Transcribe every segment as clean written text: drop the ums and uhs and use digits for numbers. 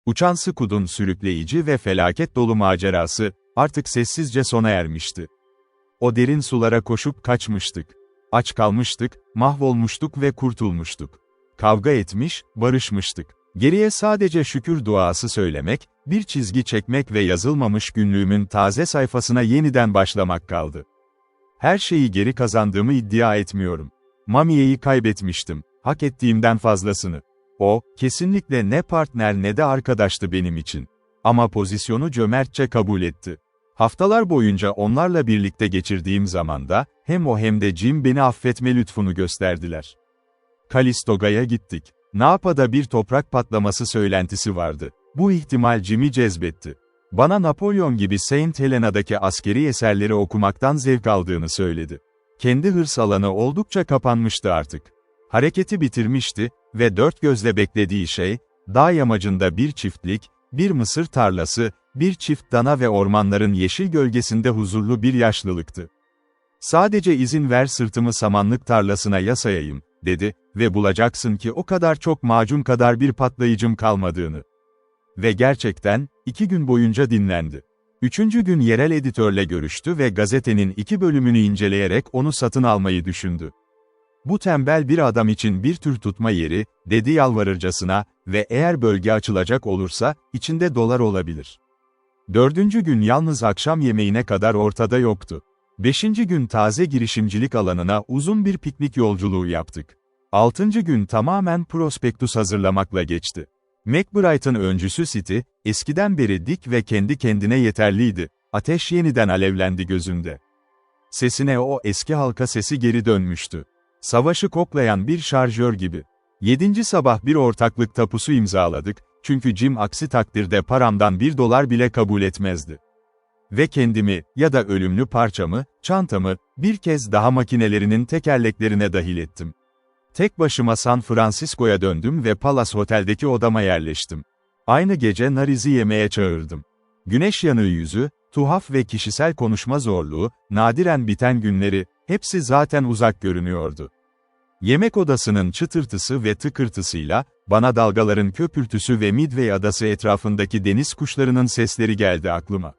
Uçan Scoot'un sürükleyici ve felaket dolu macerası, artık sessizce sona ermişti. O derin sulara koşup kaçmıştık. Aç kalmıştık, mahvolmuştuk ve kurtulmuştuk. Kavga etmiş, barışmıştık. Geriye sadece şükür duası söylemek, bir çizgi çekmek ve yazılmamış günlüğümün taze sayfasına yeniden başlamak kaldı. Her şeyi geri kazandığımı iddia etmiyorum. Mamiye'yi kaybetmiştim, hak ettiğimden fazlasını. O, kesinlikle ne partner ne de arkadaştı benim için. Ama pozisyonu cömertçe kabul etti. Haftalar boyunca onlarla birlikte geçirdiğim zamanda, hem o hem de Jim beni affetme lütfunu gösterdiler. Kalistoga'ya gittik. Napa'da bir toprak patlaması söylentisi vardı. Bu ihtimal Jim'i cezbetti. Bana Napolyon gibi Saint Helena'daki askeri eserleri okumaktan zevk aldığını söyledi. Kendi hırs alanı oldukça kapanmıştı artık. Hareketi bitirmişti ve dört gözle beklediği şey, dağ yamacında bir çiftlik, bir mısır tarlası, bir çift dana ve ormanların yeşil gölgesinde huzurlu bir yaşlılıktı. "Sadece izin ver sırtımı samanlık tarlasına yasayayım," dedi ve bulacaksın ki o kadar çok macun kadar bir patlayıcım kalmadığını. Ve gerçekten, 2 gün boyunca dinlendi. 3. gün yerel editörle görüştü ve gazetenin 2 bölümünü inceleyerek onu satın almayı düşündü. "Bu tembel bir adam için bir tür tutma yeri," dedi yalvarırcasına, "ve eğer bölge açılacak olursa, içinde dolar olabilir." 4. gün yalnız akşam yemeğine kadar ortada yoktu. 5. gün taze girişimcilik alanına uzun bir piknik yolculuğu yaptık. 6. gün tamamen prospektüs hazırlamakla geçti. McBride'ın öncüsü City, eskiden beri dik ve kendi kendine yeterliydi. Ateş yeniden alevlendi gözünde. Sesine o eski halka sesi geri dönmüştü. Savaşı koklayan bir şarjör gibi. 7. sabah bir ortaklık tapusu imzaladık, çünkü Jim aksi takdirde paramdan $1 bile kabul etmezdi. Ve kendimi, ya da ölümlü parçamı, çantamı, bir kez daha makinelerinin tekerleklerine dahil ettim. Tek başıma San Francisco'ya döndüm ve Palace Otel'deki odama yerleştim. Aynı gece Nariz'i yemeğe çağırdım. Güneş yanığı yüzü, tuhaf ve kişisel konuşma zorluğu, nadiren biten günleri, hepsi zaten uzak görünüyordu. Yemek odasının çıtırtısı ve tıkırtısıyla, bana dalgaların köpürtüsü ve Midway adası etrafındaki deniz kuşlarının sesleri geldi aklıma.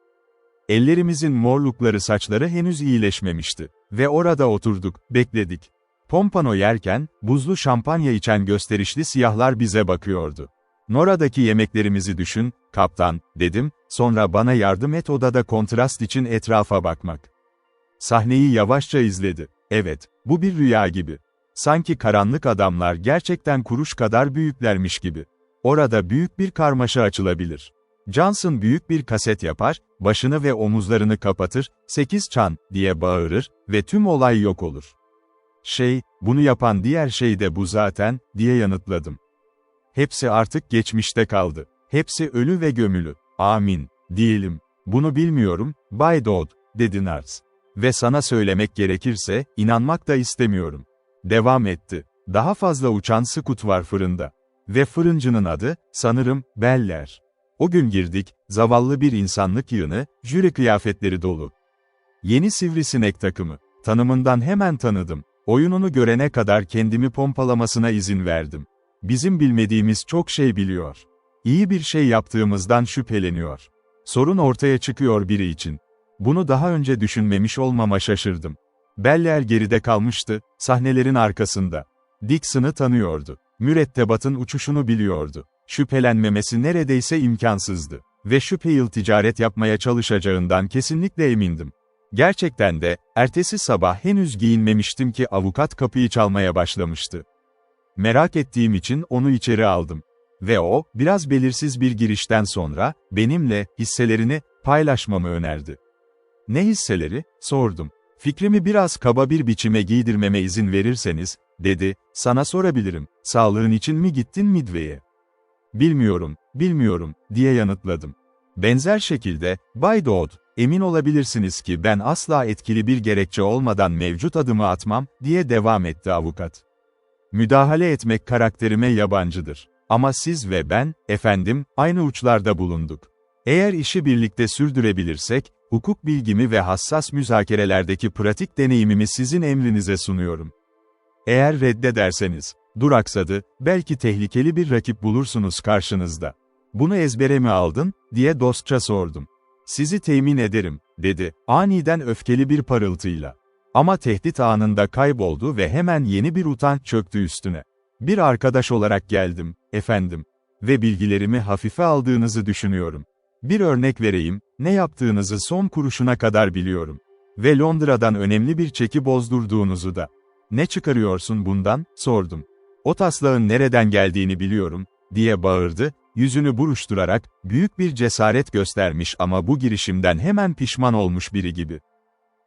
Ellerimizin morlukları saçları henüz iyileşmemişti. Ve orada oturduk, bekledik. Pompano yerken, buzlu şampanya içen gösterişli siyahlar bize bakıyordu. "Nora'daki yemeklerimizi düşün, kaptan," dedim, "sonra bana yardım et odada kontrast için etrafa bakmak." Sahneyi yavaşça izledi. Evet, bu bir rüya gibi. Sanki karanlık adamlar gerçekten kuruş kadar büyüklermiş gibi. Orada büyük bir karmaşa açılabilir. Johnson büyük bir kaset yapar, başını ve omuzlarını kapatır, "8 çan," diye bağırır ve tüm olay yok olur. Bunu yapan diğer şey de bu zaten," diye yanıtladım. "Hepsi artık geçmişte kaldı. Hepsi ölü ve gömülü. Amin, diyelim. Bunu bilmiyorum, Bay Dodd," dedi Nars. "Ve sana söylemek gerekirse, inanmak da istemiyorum." Devam etti. "Daha fazla uçan Scoot var fırında. Ve fırıncının adı, sanırım, Beller. O gün girdik, zavallı bir insanlık yığını, jüri kıyafetleri dolu. Yeni sivrisinek takımı. Tanımından hemen tanıdım. Oyununu görene kadar kendimi pompalamasına izin verdim. Bizim bilmediğimiz çok şey biliyor. İyi bir şey yaptığımızdan şüpheleniyor. Sorun ortaya çıkıyor biri için. Bunu daha önce düşünmemiş olmama şaşırdım. Beller geride kalmıştı, sahnelerin arkasında. Dixon'ı tanıyordu. Mürettebatın uçuşunu biliyordu. Şüphelenmemesi neredeyse imkansızdı. Ve şüpheli ticaret yapmaya çalışacağından kesinlikle emindim. Gerçekten de, ertesi sabah henüz giyinmemiştim ki avukat kapıyı çalmaya başlamıştı. Merak ettiğim için onu içeri aldım. Ve o, biraz belirsiz bir girişten sonra, benimle, hisselerini, paylaşmamı önerdi. "Ne hisseleri?" sordum. "Fikrimi biraz kaba bir biçime giydirmeme izin verirseniz," dedi, "sana sorabilirim, sağlığın için mi gittin Midway'e?" Bilmiyorum," diye yanıtladım. "Benzer şekilde, Bay Dodd, emin olabilirsiniz ki ben asla etkili bir gerekçe olmadan mevcut adımı atmam," diye devam etti avukat. "Müdahale etmek karakterime yabancıdır. Ama siz ve ben, efendim, aynı uçlarda bulunduk. Eğer işi birlikte sürdürebilirsek, hukuk bilgimi ve hassas müzakerelerdeki pratik deneyimimi sizin emrinize sunuyorum. Eğer reddederseniz," duraksadı, "belki tehlikeli bir rakip bulursunuz karşınızda. "Bunu ezbere mi aldın?" diye dostça sordum. "Sizi temin ederim," dedi, aniden öfkeli bir parıltıyla. Ama tehdit anında kayboldu ve hemen yeni bir utanç çöktü üstüne. "Bir arkadaş olarak geldim, efendim. Ve bilgilerimi hafife aldığınızı düşünüyorum. Bir örnek vereyim, ne yaptığınızı son kuruşuna kadar biliyorum. Ve Londra'dan önemli bir çeki bozdurduğunuzu da. Ne çıkarıyorsun bundan?" sordum. "O taslağın nereden geldiğini biliyorum," diye bağırdı, yüzünü buruşturarak, büyük bir cesaret göstermiş ama bu girişimden hemen pişman olmuş biri gibi.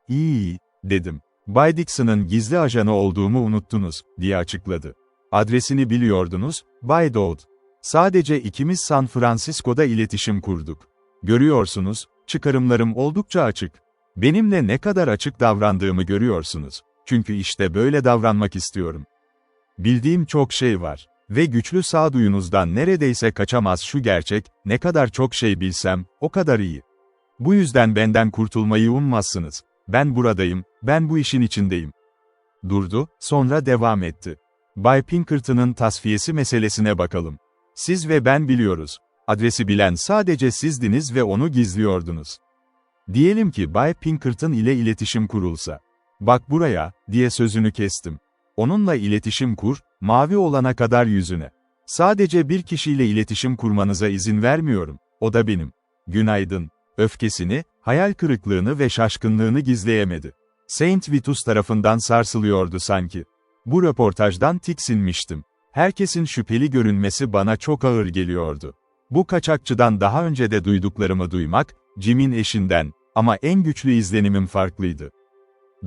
"İyi," dedim. "Bay Dixon'ın gizli ajanı olduğumu unuttunuz," diye açıkladı. "Adresini biliyordunuz, Bay Dodd. Sadece ikimiz San Francisco'da iletişim kurduk. Görüyorsunuz, çıkarımlarım oldukça açık. Benimle ne kadar açık davrandığımı görüyorsunuz. Çünkü işte böyle davranmak istiyorum. Bildiğim çok şey var. Ve güçlü sağduyunuzdan neredeyse kaçamaz şu gerçek, ne kadar çok şey bilsem, o kadar iyi. Bu yüzden benden kurtulmayı ummazsınız. Ben buradayım, ben bu işin içindeyim." Durdu, sonra devam etti. "Bay Pinkerton'ın tasfiyesi meselesine bakalım. Siz ve ben biliyoruz. Adresi bilen sadece sizdiniz ve onu gizliyordunuz. Diyelim ki Bay Pinkerton ile iletişim kurulsa. Bak buraya," diye sözünü kestim. "Onunla iletişim kur, mavi olana kadar yüzüne. Sadece bir kişiyle iletişim kurmanıza izin vermiyorum, o da benim." "Günaydın." Öfkesini, hayal kırıklığını ve şaşkınlığını gizleyemedi. Saint Vitus tarafından sarsılıyordu sanki. Bu röportajdan tiksinmiştim. Herkesin şüpheli görünmesi bana çok ağır geliyordu. Bu kaçakçıdan daha önce de duyduklarımı duymak, Jim'in eşinden, ama en güçlü izlenimim farklıydı.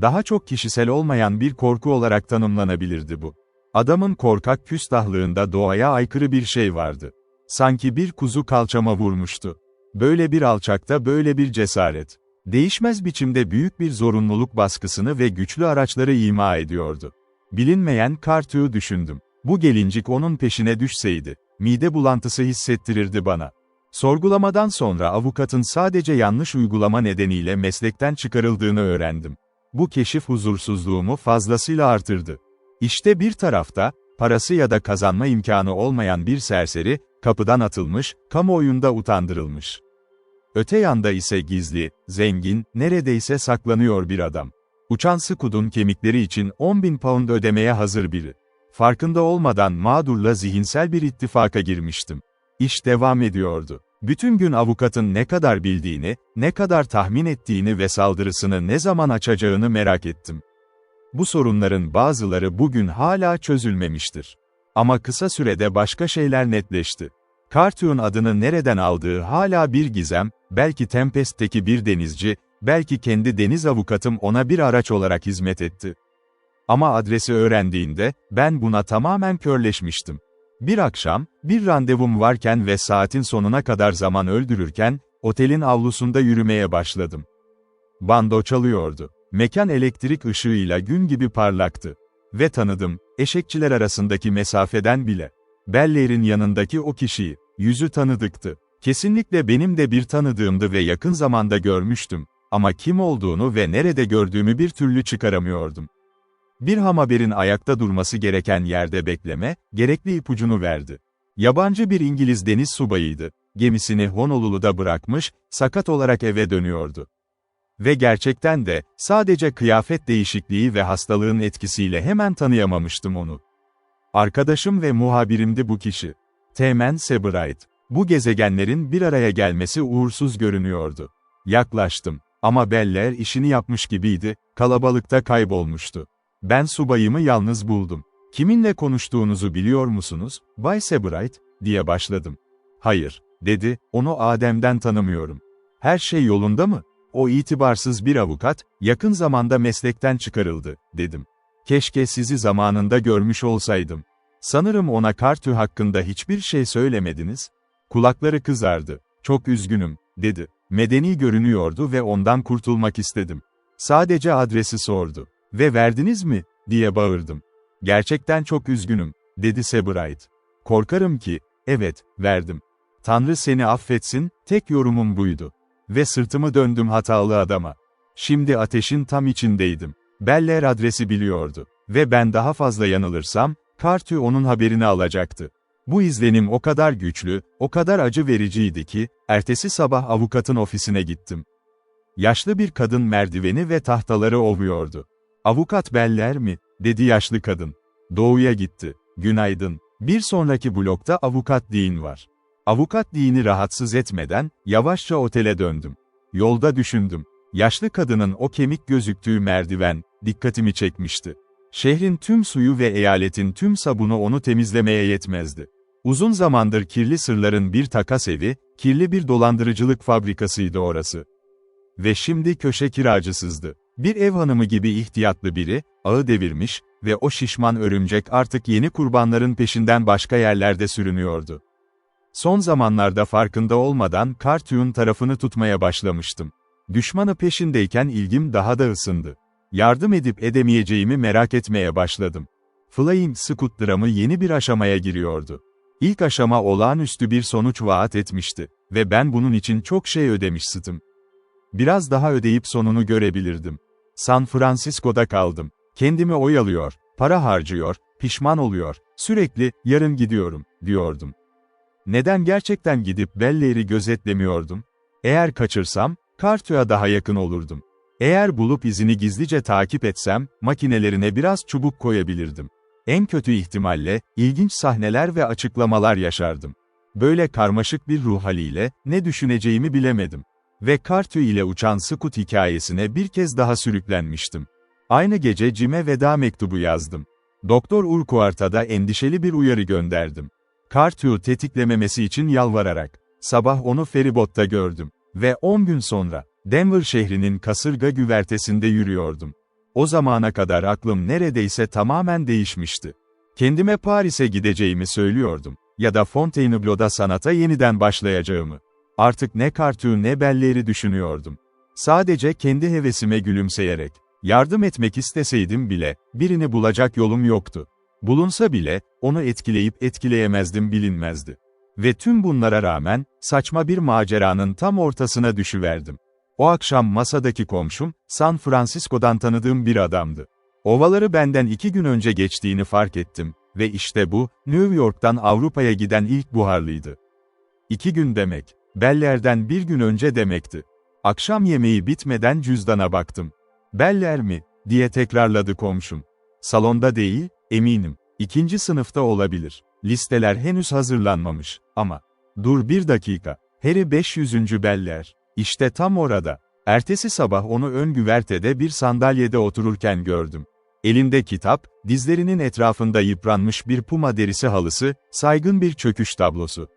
Daha çok kişisel olmayan bir korku olarak tanımlanabilirdi bu. Adamın korkak küstahlığında doğaya aykırı bir şey vardı. Sanki bir kuzu kalçama vurmuştu. Böyle bir alçakta böyle bir cesaret. Değişmez biçimde büyük bir zorunluluk baskısını ve güçlü araçları ima ediyordu. Bilinmeyen Cartoux'u düşündüm. Bu gelincik onun peşine düşseydi, mide bulantısı hissettirirdi bana. Sorgulamadan sonra avukatın sadece yanlış uygulama nedeniyle meslekten çıkarıldığını öğrendim. Bu keşif huzursuzluğumu fazlasıyla artırdı. İşte bir tarafta, parası ya da kazanma imkanı olmayan bir serseri, kapıdan atılmış, kamuoyunda utandırılmış. Öte yanda ise gizli, zengin, neredeyse saklanıyor bir adam. Uçan Scoot'un kemikleri için 10.000 pound ödemeye hazır biri. Farkında olmadan mağdurla zihinsel bir ittifaka girmiştim. İş devam ediyordu. Bütün gün avukatın ne kadar bildiğini, ne kadar tahmin ettiğini ve saldırısını ne zaman açacağını merak ettim. Bu sorunların bazıları bugün hala çözülmemiştir. Ama kısa sürede başka şeyler netleşti. Cartoux'un adını nereden aldığı hala bir gizem, belki Tempest'teki bir denizci, belki kendi deniz avukatım ona bir araç olarak hizmet etti. Ama adresi öğrendiğinde, ben buna tamamen körleşmiştim. Bir akşam, bir randevum varken ve saatin sonuna kadar zaman öldürürken, otelin avlusunda yürümeye başladım. Bando çalıyordu. Mekan elektrik ışığıyla gün gibi parlaktı. Ve tanıdım, eşekçiler arasındaki mesafeden bile. Bellaire'in yanındaki o kişiyi, yüzü tanıdıktı. Kesinlikle benim de bir tanıdığımdı ve yakın zamanda görmüştüm. Ama kim olduğunu ve nerede gördüğümü bir türlü çıkaramıyordum. Bir haberin ayakta durması gereken yerde bekleme, gerekli ipucunu verdi. Yabancı bir İngiliz deniz subayıydı. Gemisini Honolulu'da bırakmış, sakat olarak eve dönüyordu. Ve gerçekten de, sadece kıyafet değişikliği ve hastalığın etkisiyle hemen tanıyamamıştım onu. Arkadaşım ve muhabirimdi bu kişi. Teğmen Sebright. Bu gezegenlerin bir araya gelmesi uğursuz görünüyordu. Yaklaştım. Ama Bellaire işini yapmış gibiydi, kalabalıkta kaybolmuştu. Ben subayımı yalnız buldum. "Kiminle konuştuğunuzu biliyor musunuz, Bay Sebright?" diye başladım. "Hayır," dedi, "onu Adem'den tanımıyorum." "Her şey yolunda mı?" "O itibarsız bir avukat, yakın zamanda meslekten çıkarıldı," dedim. "Keşke sizi zamanında görmüş olsaydım. Sanırım ona Cartoux hakkında hiçbir şey söylemediniz." Kulakları kızardı. "Çok üzgünüm," dedi. Medeni görünüyordu ve ondan kurtulmak istedim. Sadece adresi sordu. "Ve verdiniz mi?" diye bağırdım. "Gerçekten çok üzgünüm," dedi Sebright. "Korkarım ki, evet, verdim. Tanrı seni affetsin," tek yorumum buydu. Ve sırtımı döndüm hatalı adama. Şimdi ateşin tam içindeydim. Bellaire adresi biliyordu. Ve ben daha fazla yanılırsam, Cartoux onun haberini alacaktı. Bu izlenim o kadar güçlü, o kadar acı vericiydi ki, ertesi sabah avukatın ofisine gittim. Yaşlı bir kadın merdiveni ve tahtaları ovuyordu. "Avukat Beller mi?" dedi yaşlı kadın. Doğu'ya gitti. "Günaydın. Bir sonraki blokta avukat Dean var." Avukat Dean'i rahatsız etmeden, yavaşça otele döndüm. Yolda düşündüm. Yaşlı kadının o kemik gözüktüğü merdiven, dikkatimi çekmişti. Şehrin tüm suyu ve eyaletin tüm sabunu onu temizlemeye yetmezdi. Uzun zamandır kirli sırların bir takas evi, kirli bir dolandırıcılık fabrikasıydı orası. Ve şimdi köşe kiracısızdı. Bir ev hanımı gibi ihtiyatlı biri, ağı devirmiş ve o şişman örümcek artık yeni kurbanların peşinden başka yerlerde sürünüyordu. Son zamanlarda farkında olmadan Carthu'nun tarafını tutmaya başlamıştım. Düşmanı peşindeyken ilgim daha da ısındı. Yardım edip edemeyeceğimi merak etmeye başladım. Flying Squid dramı yeni bir aşamaya giriyordu. İlk aşama olağanüstü bir sonuç vaat etmişti ve ben bunun için çok şey ödemiştim. Biraz daha ödeyip sonunu görebilirdim. San Francisco'da kaldım. Kendimi oyalıyor, para harcıyor, pişman oluyor, sürekli "yarın gidiyorum" diyordum. Neden gerçekten gidip Beller'i gözetlemiyordum? Eğer kaçırsam, Carthu'ya daha yakın olurdum. Eğer bulup izini gizlice takip etsem, makinelerine biraz çubuk koyabilirdim. En kötü ihtimalle, ilginç sahneler ve açıklamalar yaşardım. Böyle karmaşık bir ruh haliyle, ne düşüneceğimi bilemedim. Ve Carthu ile uçan Squid hikayesine bir kez daha sürüklenmiştim. Aynı gece Jim'e veda mektubu yazdım. Doktor Urquhart'a da endişeli bir uyarı gönderdim. Carthu'yu tetiklememesi için yalvararak. Sabah onu feribotta gördüm. Ve 10 gün sonra, Denver şehrinin kasırga güvertesinde yürüyordum. O zamana kadar aklım neredeyse tamamen değişmişti. Kendime Paris'e gideceğimi söylüyordum. Ya da Fontainebleau'da sanata yeniden başlayacağımı. Artık ne Carthu ne Beller'i düşünüyordum. Sadece kendi hevesime gülümseyerek. Yardım etmek isteseydim bile, birini bulacak yolum yoktu. Bulunsa bile, onu etkileyip etkileyemezdim bilinmezdi. Ve tüm bunlara rağmen, saçma bir maceranın tam ortasına düşüverdim. O akşam masadaki komşum, San Francisco'dan tanıdığım bir adamdı. Ovaları benden 2 gün önce geçtiğini fark ettim. Ve işte bu, New York'tan Avrupa'ya giden ilk buharlıydı. 2 gün demek, Beller'den 1 gün önce demekti. Akşam yemeği bitmeden cüzdana baktım. "Beller mi?" diye tekrarladı komşum. "Salonda değil, eminim. 2. sınıfta olabilir. Listeler henüz hazırlanmamış. Ama, dur bir dakika. Harry 500. Beller. İşte tam orada." Ertesi sabah onu ön güvertede bir sandalyede otururken gördüm. Elinde kitap, dizlerinin etrafında yıpranmış bir puma derisi halısı, saygın bir çöküş tablosu.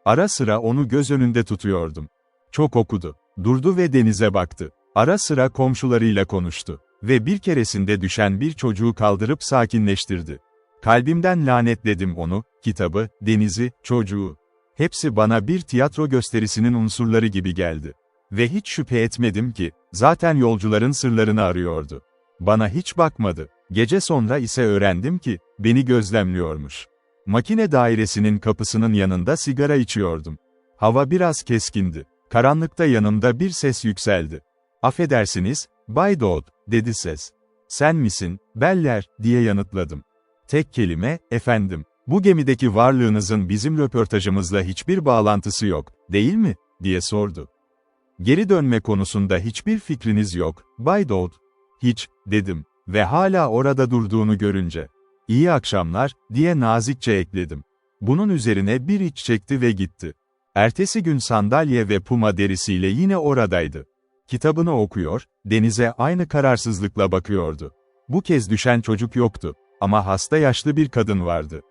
Ara sıra onu göz önünde tutuyordum. Çok okudu. Durdu ve denize baktı. Ara sıra komşularıyla konuştu. Ve bir keresinde düşen bir çocuğu kaldırıp sakinleştirdi. Kalbimden lanetledim onu, kitabı, denizi, çocuğu. Hepsi bana bir tiyatro gösterisinin unsurları gibi geldi. Ve hiç şüphe etmedim ki, zaten yolcuların sırlarını arıyordu. Bana hiç bakmadı. Gece sonra ise öğrendim ki, beni gözlemliyormuş. Makine dairesinin kapısının yanında sigara içiyordum. Hava biraz keskindi. Karanlıkta yanımda bir ses yükseldi. "Affedersiniz, Bay Dodd," dedi ses. "Sen misin, Beller?" diye yanıtladım. Tek kelime, "Efendim, bu gemideki varlığınızın bizim röportajımızla hiçbir bağlantısı yok, değil mi?" diye sordu. "Geri dönme konusunda hiçbir fikriniz yok, Bay Dodd." "Hiç," dedim ve hala orada durduğunu görünce. "İyi akşamlar," diye nazikçe ekledim. Bunun üzerine bir iç çekti ve gitti. Ertesi gün sandalye ve puma derisiyle yine oradaydı. Kitabını okuyor, denize aynı kararsızlıkla bakıyordu. Bu kez düşen çocuk yoktu. Ama hasta yaşlı bir kadın vardı.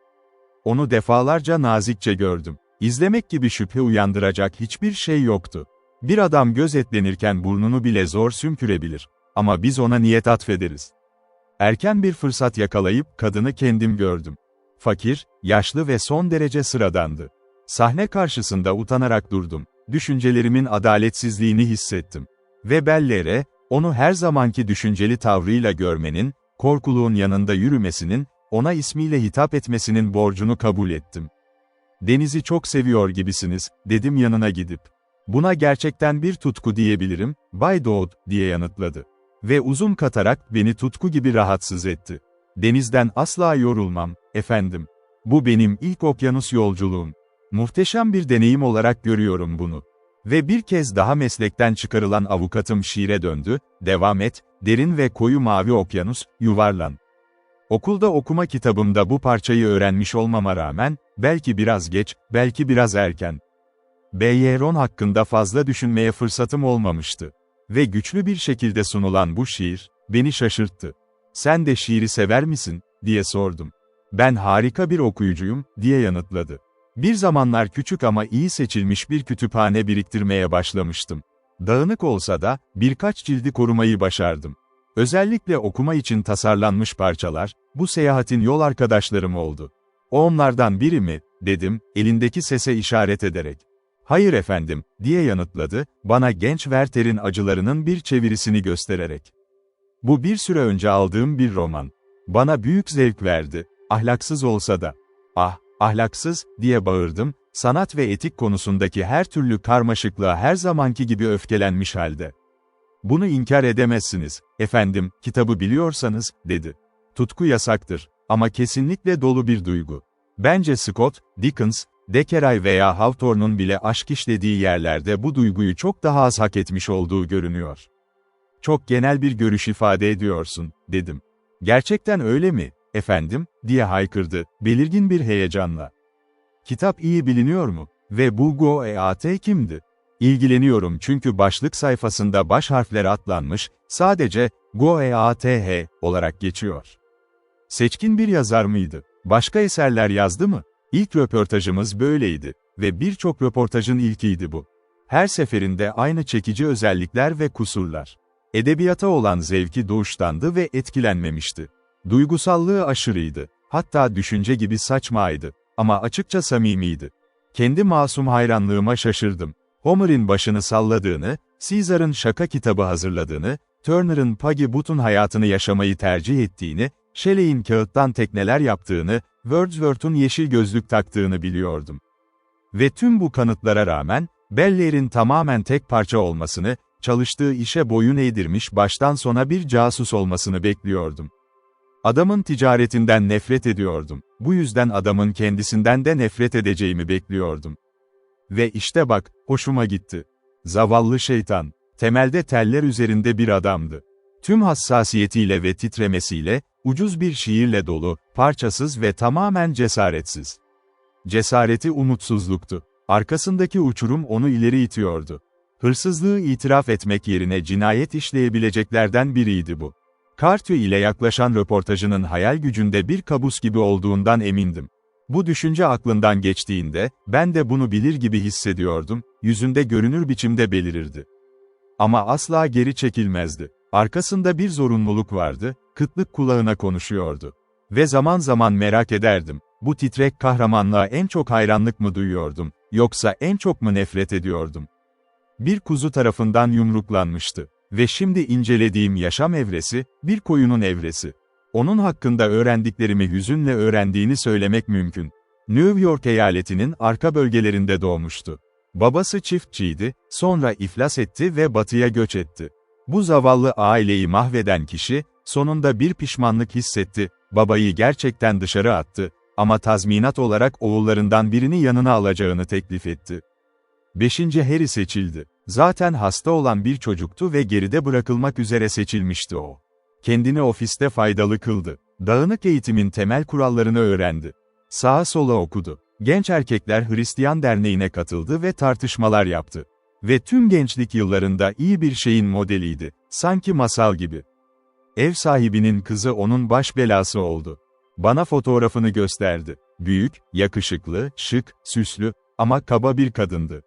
Onu defalarca nazikçe gördüm. İzlemek gibi şüphe uyandıracak hiçbir şey yoktu. Bir adam gözetlenirken burnunu bile zor sümkürebilir. Ama biz ona niyet atfederiz. Erken bir fırsat yakalayıp kadını kendim gördüm. Fakir, yaşlı ve son derece sıradandı. Sahne karşısında utanarak durdum. Düşüncelerimin adaletsizliğini hissettim. Ve Beller'e, onu her zamanki düşünceli tavrıyla görmenin, korkuluğun yanında yürümesinin, ona ismiyle hitap etmesinin borcunu kabul ettim. "Denizi çok seviyor gibisiniz," dedim yanına gidip. "Buna gerçekten bir tutku diyebilirim, Bay Dodd," diye yanıtladı. Ve uzun katarak beni tutku gibi rahatsız etti. "Denizden asla yorulmam, efendim. Bu benim ilk okyanus yolculuğum. Muhteşem bir deneyim olarak görüyorum bunu. Ve bir kez daha meslekten çıkarılan avukatım şiire döndü, devam et, derin ve koyu mavi okyanus, yuvarlan. Okulda okuma kitabımda bu parçayı öğrenmiş olmama rağmen, belki biraz geç, belki biraz erken. Byron hakkında fazla düşünmeye fırsatım olmamıştı. Ve güçlü bir şekilde sunulan bu şiir, beni şaşırttı. Sen de şiiri sever misin, diye sordum. Ben harika bir okuyucuyum, diye yanıtladı. Bir zamanlar küçük ama iyi seçilmiş bir kütüphane biriktirmeye başlamıştım. Dağınık olsa da, birkaç cildi korumayı başardım. Özellikle okuma için tasarlanmış parçalar, bu seyahatin yol arkadaşlarım oldu. O onlardan biri mi, dedim, elindeki sese işaret ederek. Hayır efendim, diye yanıtladı, bana genç Werther'in acılarının bir çevirisini göstererek. Bu bir süre önce aldığım bir roman. Bana büyük zevk verdi, ahlaksız olsa da. Ah, ahlaksız, diye bağırdım, sanat ve etik konusundaki her türlü karmaşıklığa her zamanki gibi öfkelenmiş halde. Bunu inkar edemezsiniz, efendim, kitabı biliyorsanız, dedi. Tutku yasaktır, ama kesinlikle dolu bir duygu. Bence Scott, Dickens, Thackeray veya Hawthorne'un bile aşk işlediği yerlerde bu duyguyu çok daha az hak etmiş olduğu görünüyor. Çok genel bir görüş ifade ediyorsun, dedim. Gerçekten öyle mi, efendim, diye haykırdı, belirgin bir heyecanla. Kitap iyi biliniyor mu? Ve bu Goethe kimdi? İlgileniyorum çünkü başlık sayfasında baş harfler atlanmış, sadece Goethe olarak geçiyor. Seçkin bir yazar mıydı? Başka eserler yazdı mı? İlk röportajımız böyleydi ve birçok röportajın ilkiydi bu. Her seferinde aynı çekici özellikler ve kusurlar. Edebiyata olan zevki doğuştandı ve etkilenmemişti. Duygusallığı aşırıydı, hatta düşünce gibi saçmaydı, ama açıkça samimiydi. Kendi masum hayranlığıma şaşırdım. Homer'in başını salladığını, Caesar'ın şaka kitabı hazırladığını, Turner'ın Puggy Boot'un hayatını yaşamayı tercih ettiğini, Shelley'in kağıttan tekneler yaptığını, Wordsworth'un yeşil gözlük taktığını biliyordum. Ve tüm bu kanıtlara rağmen, Belleir'in tamamen tek parça olmasını, çalıştığı işe boyun eğdirmiş baştan sona bir casus olmasını bekliyordum. Adamın ticaretinden nefret ediyordum. Bu yüzden adamın kendisinden de nefret edeceğimi bekliyordum. Ve işte bak, hoşuma gitti. Zavallı şeytan, temelde teller üzerinde bir adamdı. Tüm hassasiyetiyle ve titremesiyle, ucuz bir şiirle dolu, parçasız ve tamamen cesaretsiz. Cesareti umutsuzluktu. Arkasındaki uçurum onu ileri itiyordu. Hırsızlığı itiraf etmek yerine cinayet işleyebileceklerden biriydi bu. Cartwright ile yaklaşan röportajının hayal gücünde bir kabus gibi olduğundan emindim. Bu düşünce aklından geçtiğinde, ben de bunu bilir gibi hissediyordum, yüzünde görünür biçimde belirirdi. Ama asla geri çekilmezdi. Arkasında bir zorunluluk vardı, kıtlık kulağına konuşuyordu. Ve zaman zaman merak ederdim, bu titrek kahramanlığa en çok hayranlık mı duyuyordum, yoksa en çok mu nefret ediyordum? Bir kuzu tarafından yumruklanmıştı. Ve şimdi incelediğim yaşam evresi, bir koyunun evresi. Onun hakkında öğrendiklerimi hüzünle öğrendiğini söylemek mümkün. New York eyaletinin arka bölgelerinde doğmuştu. Babası çiftçiydi, sonra iflas etti ve batıya göç etti. Bu zavallı aileyi mahveden kişi, sonunda bir pişmanlık hissetti, babayı gerçekten dışarı attı, ama tazminat olarak oğullarından birini yanına alacağını teklif etti. 5. Harry seçildi. Zaten hasta olan bir çocuktu ve geride bırakılmak üzere seçilmişti o. Kendini ofiste faydalı kıldı. Dağınık eğitimin temel kurallarını öğrendi. Sağa sola okudu. Genç Erkekler Hristiyan Derneği'ne katıldı ve tartışmalar yaptı. Ve tüm gençlik yıllarında iyi bir şeyin modeliydi. Sanki masal gibi. Ev sahibinin kızı onun baş belası oldu. Bana fotoğrafını gösterdi. Büyük, yakışıklı, şık, süslü ama kaba bir kadındı.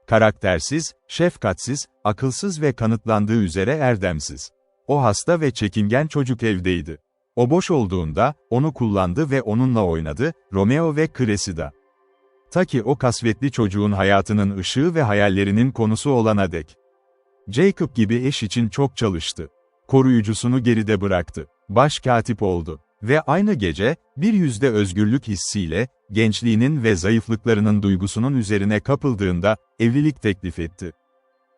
Karaktersiz, şefkatsiz, akılsız ve kanıtlandığı üzere erdemsiz. O hasta ve çekingen çocuk evdeydi. O boş olduğunda, onu kullandı ve onunla oynadı, Romeo ve Cressida. Ta ki o kasvetli çocuğun hayatının ışığı ve hayallerinin konusu olana dek. Jacob gibi eş için çok çalıştı. Koruyucusunu geride bıraktı. Başkatip oldu. Ve aynı gece, bir yüzde özgürlük hissiyle, gençliğinin ve zayıflıklarının duygusunun üzerine kapıldığında, evlilik teklif etti.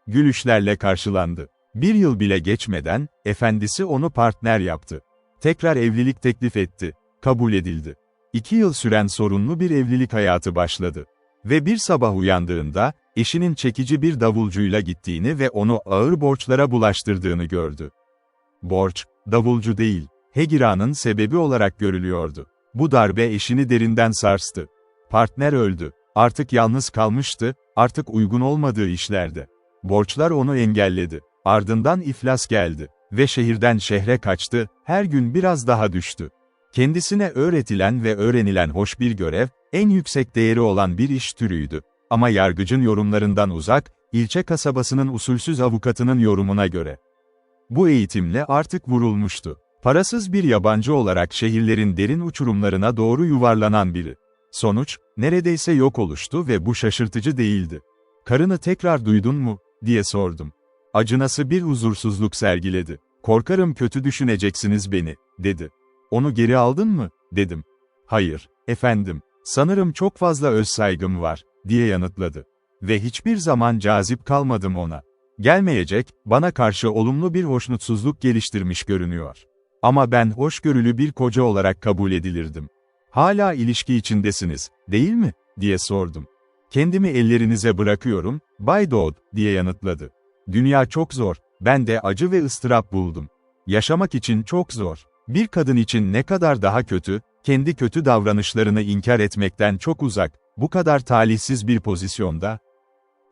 Gülüşlerle karşılandı. Bir yıl bile geçmeden, efendisi onu partner yaptı. Tekrar evlilik teklif etti. Kabul edildi. 2 yıl süren sorunlu bir evlilik hayatı başladı. Ve bir sabah uyandığında, eşinin çekici bir davulcuyla gittiğini ve onu ağır borçlara bulaştırdığını gördü. Borç, davulcu değil, hegiranın sebebi olarak görülüyordu. Bu darbe eşini derinden sarstı. Partner öldü. Artık yalnız kalmıştı, artık uygun olmadığı işlerde. Borçlar onu engelledi. Ardından iflas geldi. Ve şehirden şehre kaçtı, her gün biraz daha düştü. Kendisine öğretilen ve öğrenilen hoş bir görev, en yüksek değeri olan bir iş türüydü. Ama yargıcın yorumlarından uzak, ilçe kasabasının usulsüz avukatının yorumuna göre. Bu eğitimle artık vurulmuştu. Parasız bir yabancı olarak şehirlerin derin uçurumlarına doğru yuvarlanan biri. Sonuç, neredeyse yok oluştu ve bu şaşırtıcı değildi. "Karını tekrar duydun mu?" diye sordum. Acınası bir huzursuzluk sergiledi. "Korkarım kötü düşüneceksiniz beni," dedi. "Onu geri aldın mı?" dedim. "Hayır, efendim, sanırım çok fazla özsaygım var," diye yanıtladı. Ve hiçbir zaman cazip kalmadım ona. Gelmeyecek, bana karşı olumlu bir hoşnutsuzluk geliştirmiş görünüyor. Ama ben hoşgörülü bir koca olarak kabul edilirdim. "Hala ilişki içindesiniz, değil mi?" diye sordum. "Kendimi ellerinize bırakıyorum, Bay Dodd," diye yanıtladı. "Dünya çok zor, ben de acı ve ıstırap buldum. Yaşamak için çok zor. Bir kadın için ne kadar daha kötü, kendi kötü davranışlarını inkar etmekten çok uzak, bu kadar talihsiz bir pozisyonda."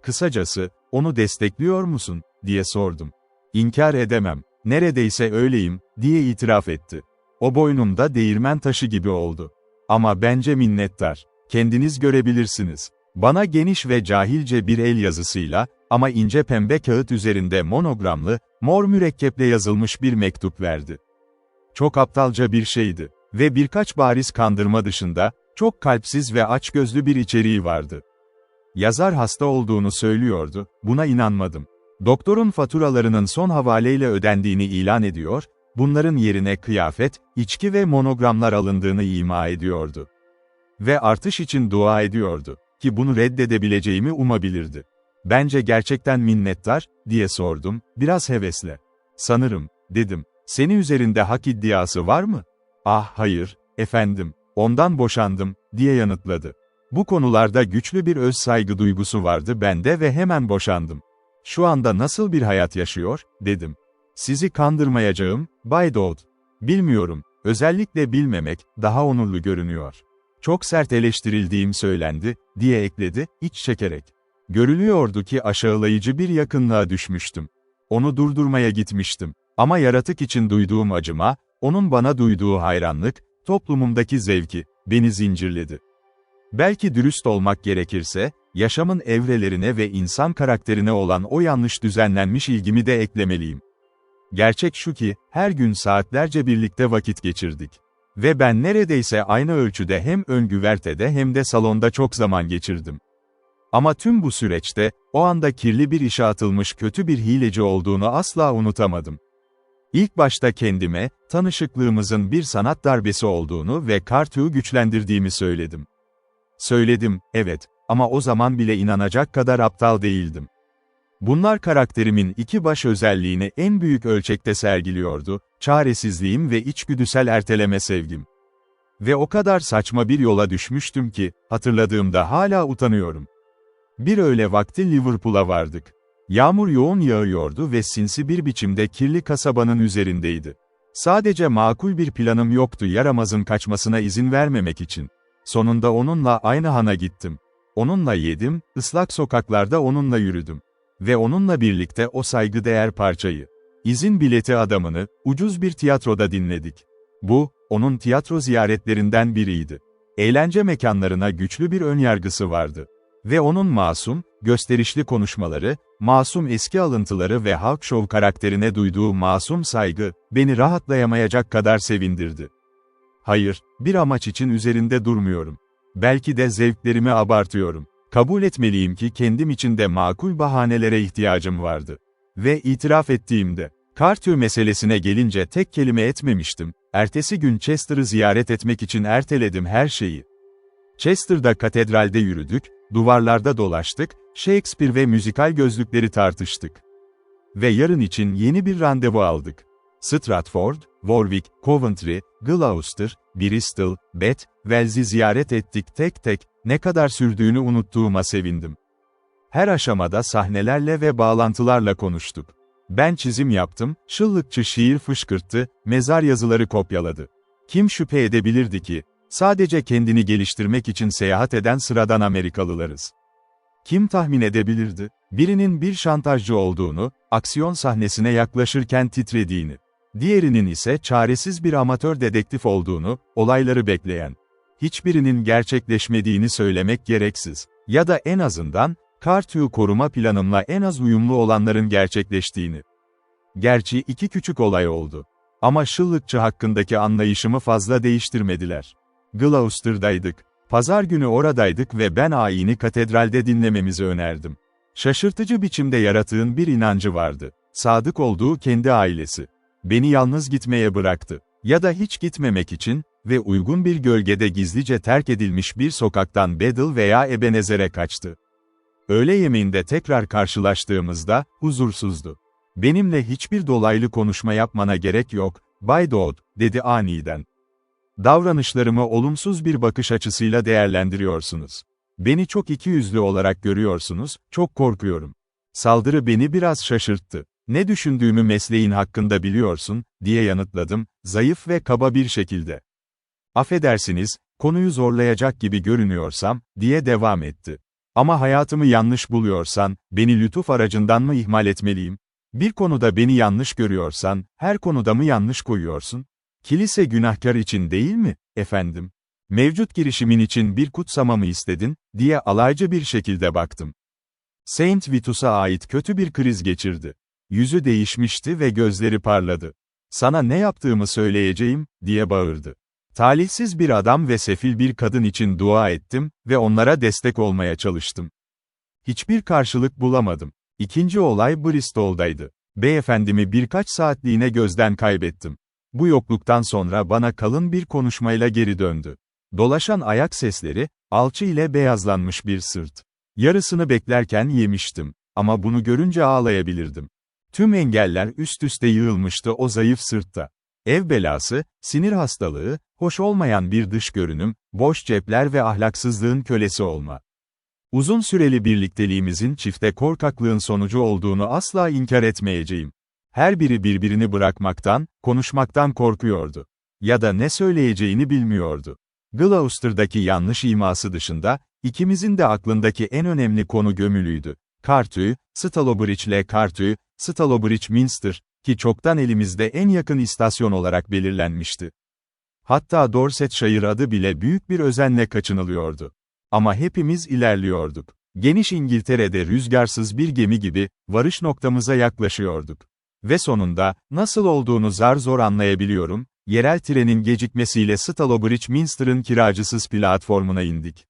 "Kısacası, onu destekliyor musun?" diye sordum. "İnkar edemem, neredeyse öyleyim," diye itiraf etti. O boynumda değirmen taşı gibi oldu. "Ama bence minnettar. Kendiniz görebilirsiniz." Bana geniş ve cahilce bir el yazısıyla, ama ince pembe kağıt üzerinde monogramlı, mor mürekkeple yazılmış bir mektup verdi. Çok aptalca bir şeydi. Ve birkaç bariz kandırma dışında, çok kalpsiz ve açgözlü bir içeriği vardı. Yazar hasta olduğunu söylüyordu, buna inanmadım. Doktorun faturalarının son havaleyle ödendiğini ilan ediyor, bunların yerine kıyafet, içki ve monogramlar alındığını ima ediyordu. Ve artış için dua ediyordu, ki bunu reddedebileceğimi umabilirdi. "Bence gerçekten minnettar," diye sordum, biraz hevesle. "Sanırım," dedim. "Seni üzerinde hak iddiası var mı?" "Ah hayır, efendim, ondan boşandım," diye yanıtladı. "Bu konularda güçlü bir özsaygı duygusu vardı bende ve hemen boşandım." "Şu anda nasıl bir hayat yaşıyor?" dedim. "Sizi kandırmayacağım, Bay Dodd. Bilmiyorum, özellikle bilmemek, daha onurlu görünüyor." "Çok sert eleştirildiğim söylendi," diye ekledi, iç çekerek. Görülüyordu ki aşağılayıcı bir yakınlığa düşmüştüm. Onu durdurmaya gitmiştim. Ama yaratık için duyduğum acıma, onun bana duyduğu hayranlık, toplumumdaki zevki, beni zincirledi. Belki dürüst olmak gerekirse, yaşamın evrelerine ve insan karakterine olan o yanlış düzenlenmiş ilgimi de eklemeliyim. Gerçek şu ki, her gün saatlerce birlikte vakit geçirdik. Ve ben neredeyse aynı ölçüde hem ön güvertede hem de salonda çok zaman geçirdim. Ama tüm bu süreçte, o anda kirli bir işe atılmış kötü bir hileci olduğunu asla unutamadım. İlk başta kendime, tanışıklığımızın bir sanat darbesi olduğunu ve Cartou'yu güçlendirdiğimi söyledim. Söyledim, evet, ama o zaman bile inanacak kadar aptal değildim. Bunlar karakterimin iki baş özelliğini en büyük ölçekte sergiliyordu, çaresizliğim ve içgüdüsel erteleme sevgim. Ve o kadar saçma bir yola düşmüştüm ki, hatırladığımda hala utanıyorum. Bir öğle vakti Liverpool'a vardık. Yağmur yoğun yağıyordu ve sinsi bir biçimde kirli kasabanın üzerindeydi. Sadece makul bir planım yoktu yaramazın kaçmasına izin vermemek için. Sonunda onunla aynı hana gittim. Onunla yedim, ıslak sokaklarda onunla yürüdüm. Ve onunla birlikte o saygıdeğer parçayı, izin bileti adamını, ucuz bir tiyatroda dinledik. Bu, onun tiyatro ziyaretlerinden biriydi. Eğlence mekanlarına güçlü bir önyargısı vardı. Ve onun masum, gösterişli konuşmaları, masum eski alıntıları ve halk şov karakterine duyduğu masum saygı, beni rahatlayamayacak kadar sevindirdi. Hayır, bir amaç için üzerinde durmuyorum. Belki de zevklerimi abartıyorum. Kabul etmeliyim ki kendim için de makul bahanelere ihtiyacım vardı. Ve itiraf ettiğimde, Cartouche meselesine gelince tek kelime etmemiştim. Ertesi gün Chester'ı ziyaret etmek için erteledim her şeyi. Chester'da katedralde yürüdük, duvarlarda dolaştık, Shakespeare ve müzikal gözlükleri tartıştık. Ve yarın için yeni bir randevu aldık. Stratford, Warwick, Coventry, Gloucester, Bristol, Bath, Wells'i ziyaret ettik tek tek, ne kadar sürdüğünü unuttuğuma sevindim. Her aşamada sahnelerle ve bağlantılarla konuştuk. Ben çizim yaptım, şıllıkçı şiir fışkırttı, mezar yazıları kopyaladı. Kim şüphe edebilirdi ki, sadece kendini geliştirmek için seyahat eden sıradan Amerikalılarız. Kim tahmin edebilirdi? Birinin bir şantajcı olduğunu, aksiyon sahnesine yaklaşırken titrediğini. Diğerinin ise çaresiz bir amatör dedektif olduğunu, olayları bekleyen. Hiçbirinin gerçekleşmediğini söylemek gereksiz. Ya da en azından, Cartwheel koruma planımla en az uyumlu olanların gerçekleştiğini. Gerçi iki küçük olay oldu. Ama şıllıkçı hakkındaki anlayışımı fazla değiştirmediler. Gloucester'daydık. Pazar günü oradaydık ve ben ayini katedralde dinlememizi önerdim. Şaşırtıcı biçimde yaratığın bir inancı vardı. Sadık olduğu kendi ailesi. Beni yalnız gitmeye bıraktı. Ya da hiç gitmemek için ve uygun bir gölgede gizlice terk edilmiş bir sokaktan Bethel veya Ebenezer'e kaçtı. Öğle yemeğinde tekrar karşılaştığımızda, huzursuzdu. Benimle hiçbir dolaylı konuşma yapmana gerek yok, Bay Dodd, dedi aniden. Davranışlarımı olumsuz bir bakış açısıyla değerlendiriyorsunuz. Beni çok ikiyüzlü olarak görüyorsunuz, çok korkuyorum. Saldırı beni biraz şaşırttı. Ne düşündüğümü mesleğin hakkında biliyorsun, diye yanıtladım, zayıf ve kaba bir şekilde. Affedersiniz, konuyu zorlayacak gibi görünüyorsam, diye devam etti. Ama hayatımı yanlış buluyorsan, beni lütuf aracından mı ihmal etmeliyim? Bir konuda beni yanlış görüyorsan, her konuda mı yanlış koyuyorsun? Kilise günahkar için değil mi, efendim? Mevcut girişimin için bir kutsama mı istedin, diye alaycı bir şekilde baktım. Saint Vitus'a ait kötü bir kriz geçirdi. Yüzü değişmişti ve gözleri parladı. Sana ne yaptığımı söyleyeceğim, diye bağırdı. Talihsiz bir adam ve sefil bir kadın için dua ettim ve onlara destek olmaya çalıştım. Hiçbir karşılık bulamadım. İkinci olay Bristol'daydı. Beyefendimi birkaç saatliğine gözden kaybettim. Bu yokluktan sonra bana kalın bir konuşmayla geri döndü. Dolaşan ayak sesleri, alçı ile beyazlanmış bir sırt. Yarısını beklerken yemiştim. Ama bunu görünce ağlayabilirdim. Tüm engeller üst üste yığılmıştı o zayıf sırtta. Ev belası, sinir hastalığı, hoş olmayan bir dış görünüm, boş cepler ve ahlaksızlığın kölesi olma. Uzun süreli birlikteliğimizin çifte korkaklığın sonucu olduğunu asla inkar etmeyeceğim. Her biri birbirini bırakmaktan, konuşmaktan korkuyordu. Ya da ne söyleyeceğini bilmiyordu. Gloucester'daki yanlış iması dışında, ikimizin de aklındaki en önemli konu gömülüydü. Cartwheel, Stalybridge'le Cartwheel, Stalybridge Minster, ki çoktan elimizde en yakın istasyon olarak belirlenmişti. Hatta Dorsetshire adı bile büyük bir özenle kaçınılıyordu. Ama hepimiz ilerliyorduk. Geniş İngiltere'de rüzgarsız bir gemi gibi, varış noktamıza yaklaşıyorduk. Ve sonunda, nasıl olduğunu zar zor anlayabiliyorum, yerel trenin gecikmesiyle Stalybridge Minster'ın kiracısız platformuna indik.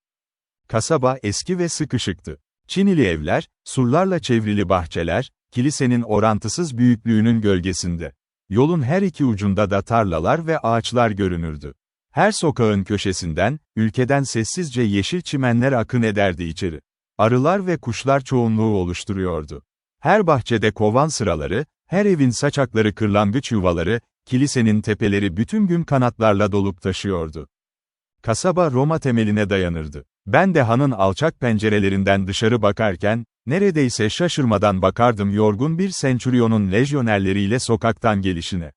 Kasaba eski ve sıkışıktı. Çinili evler, surlarla çevrili bahçeler, kilisenin orantısız büyüklüğünün gölgesinde. Yolun her iki ucunda da tarlalar ve ağaçlar görünürdü. Her sokağın köşesinden, ülkeden sessizce yeşil çimenler akın ederdi içeri. Arılar ve kuşlar çoğunluğu oluşturuyordu. Her bahçede kovan sıraları, her evin saçakları kırlangıç yuvaları, kilisenin tepeleri bütün gün kanatlarla dolup taşıyordu. Kasaba Roma temeline dayanırdı. Ben de hanın alçak pencerelerinden dışarı bakarken, neredeyse şaşırmadan bakardım yorgun bir sençuryonun lejyonerleriyle sokaktan gelişine.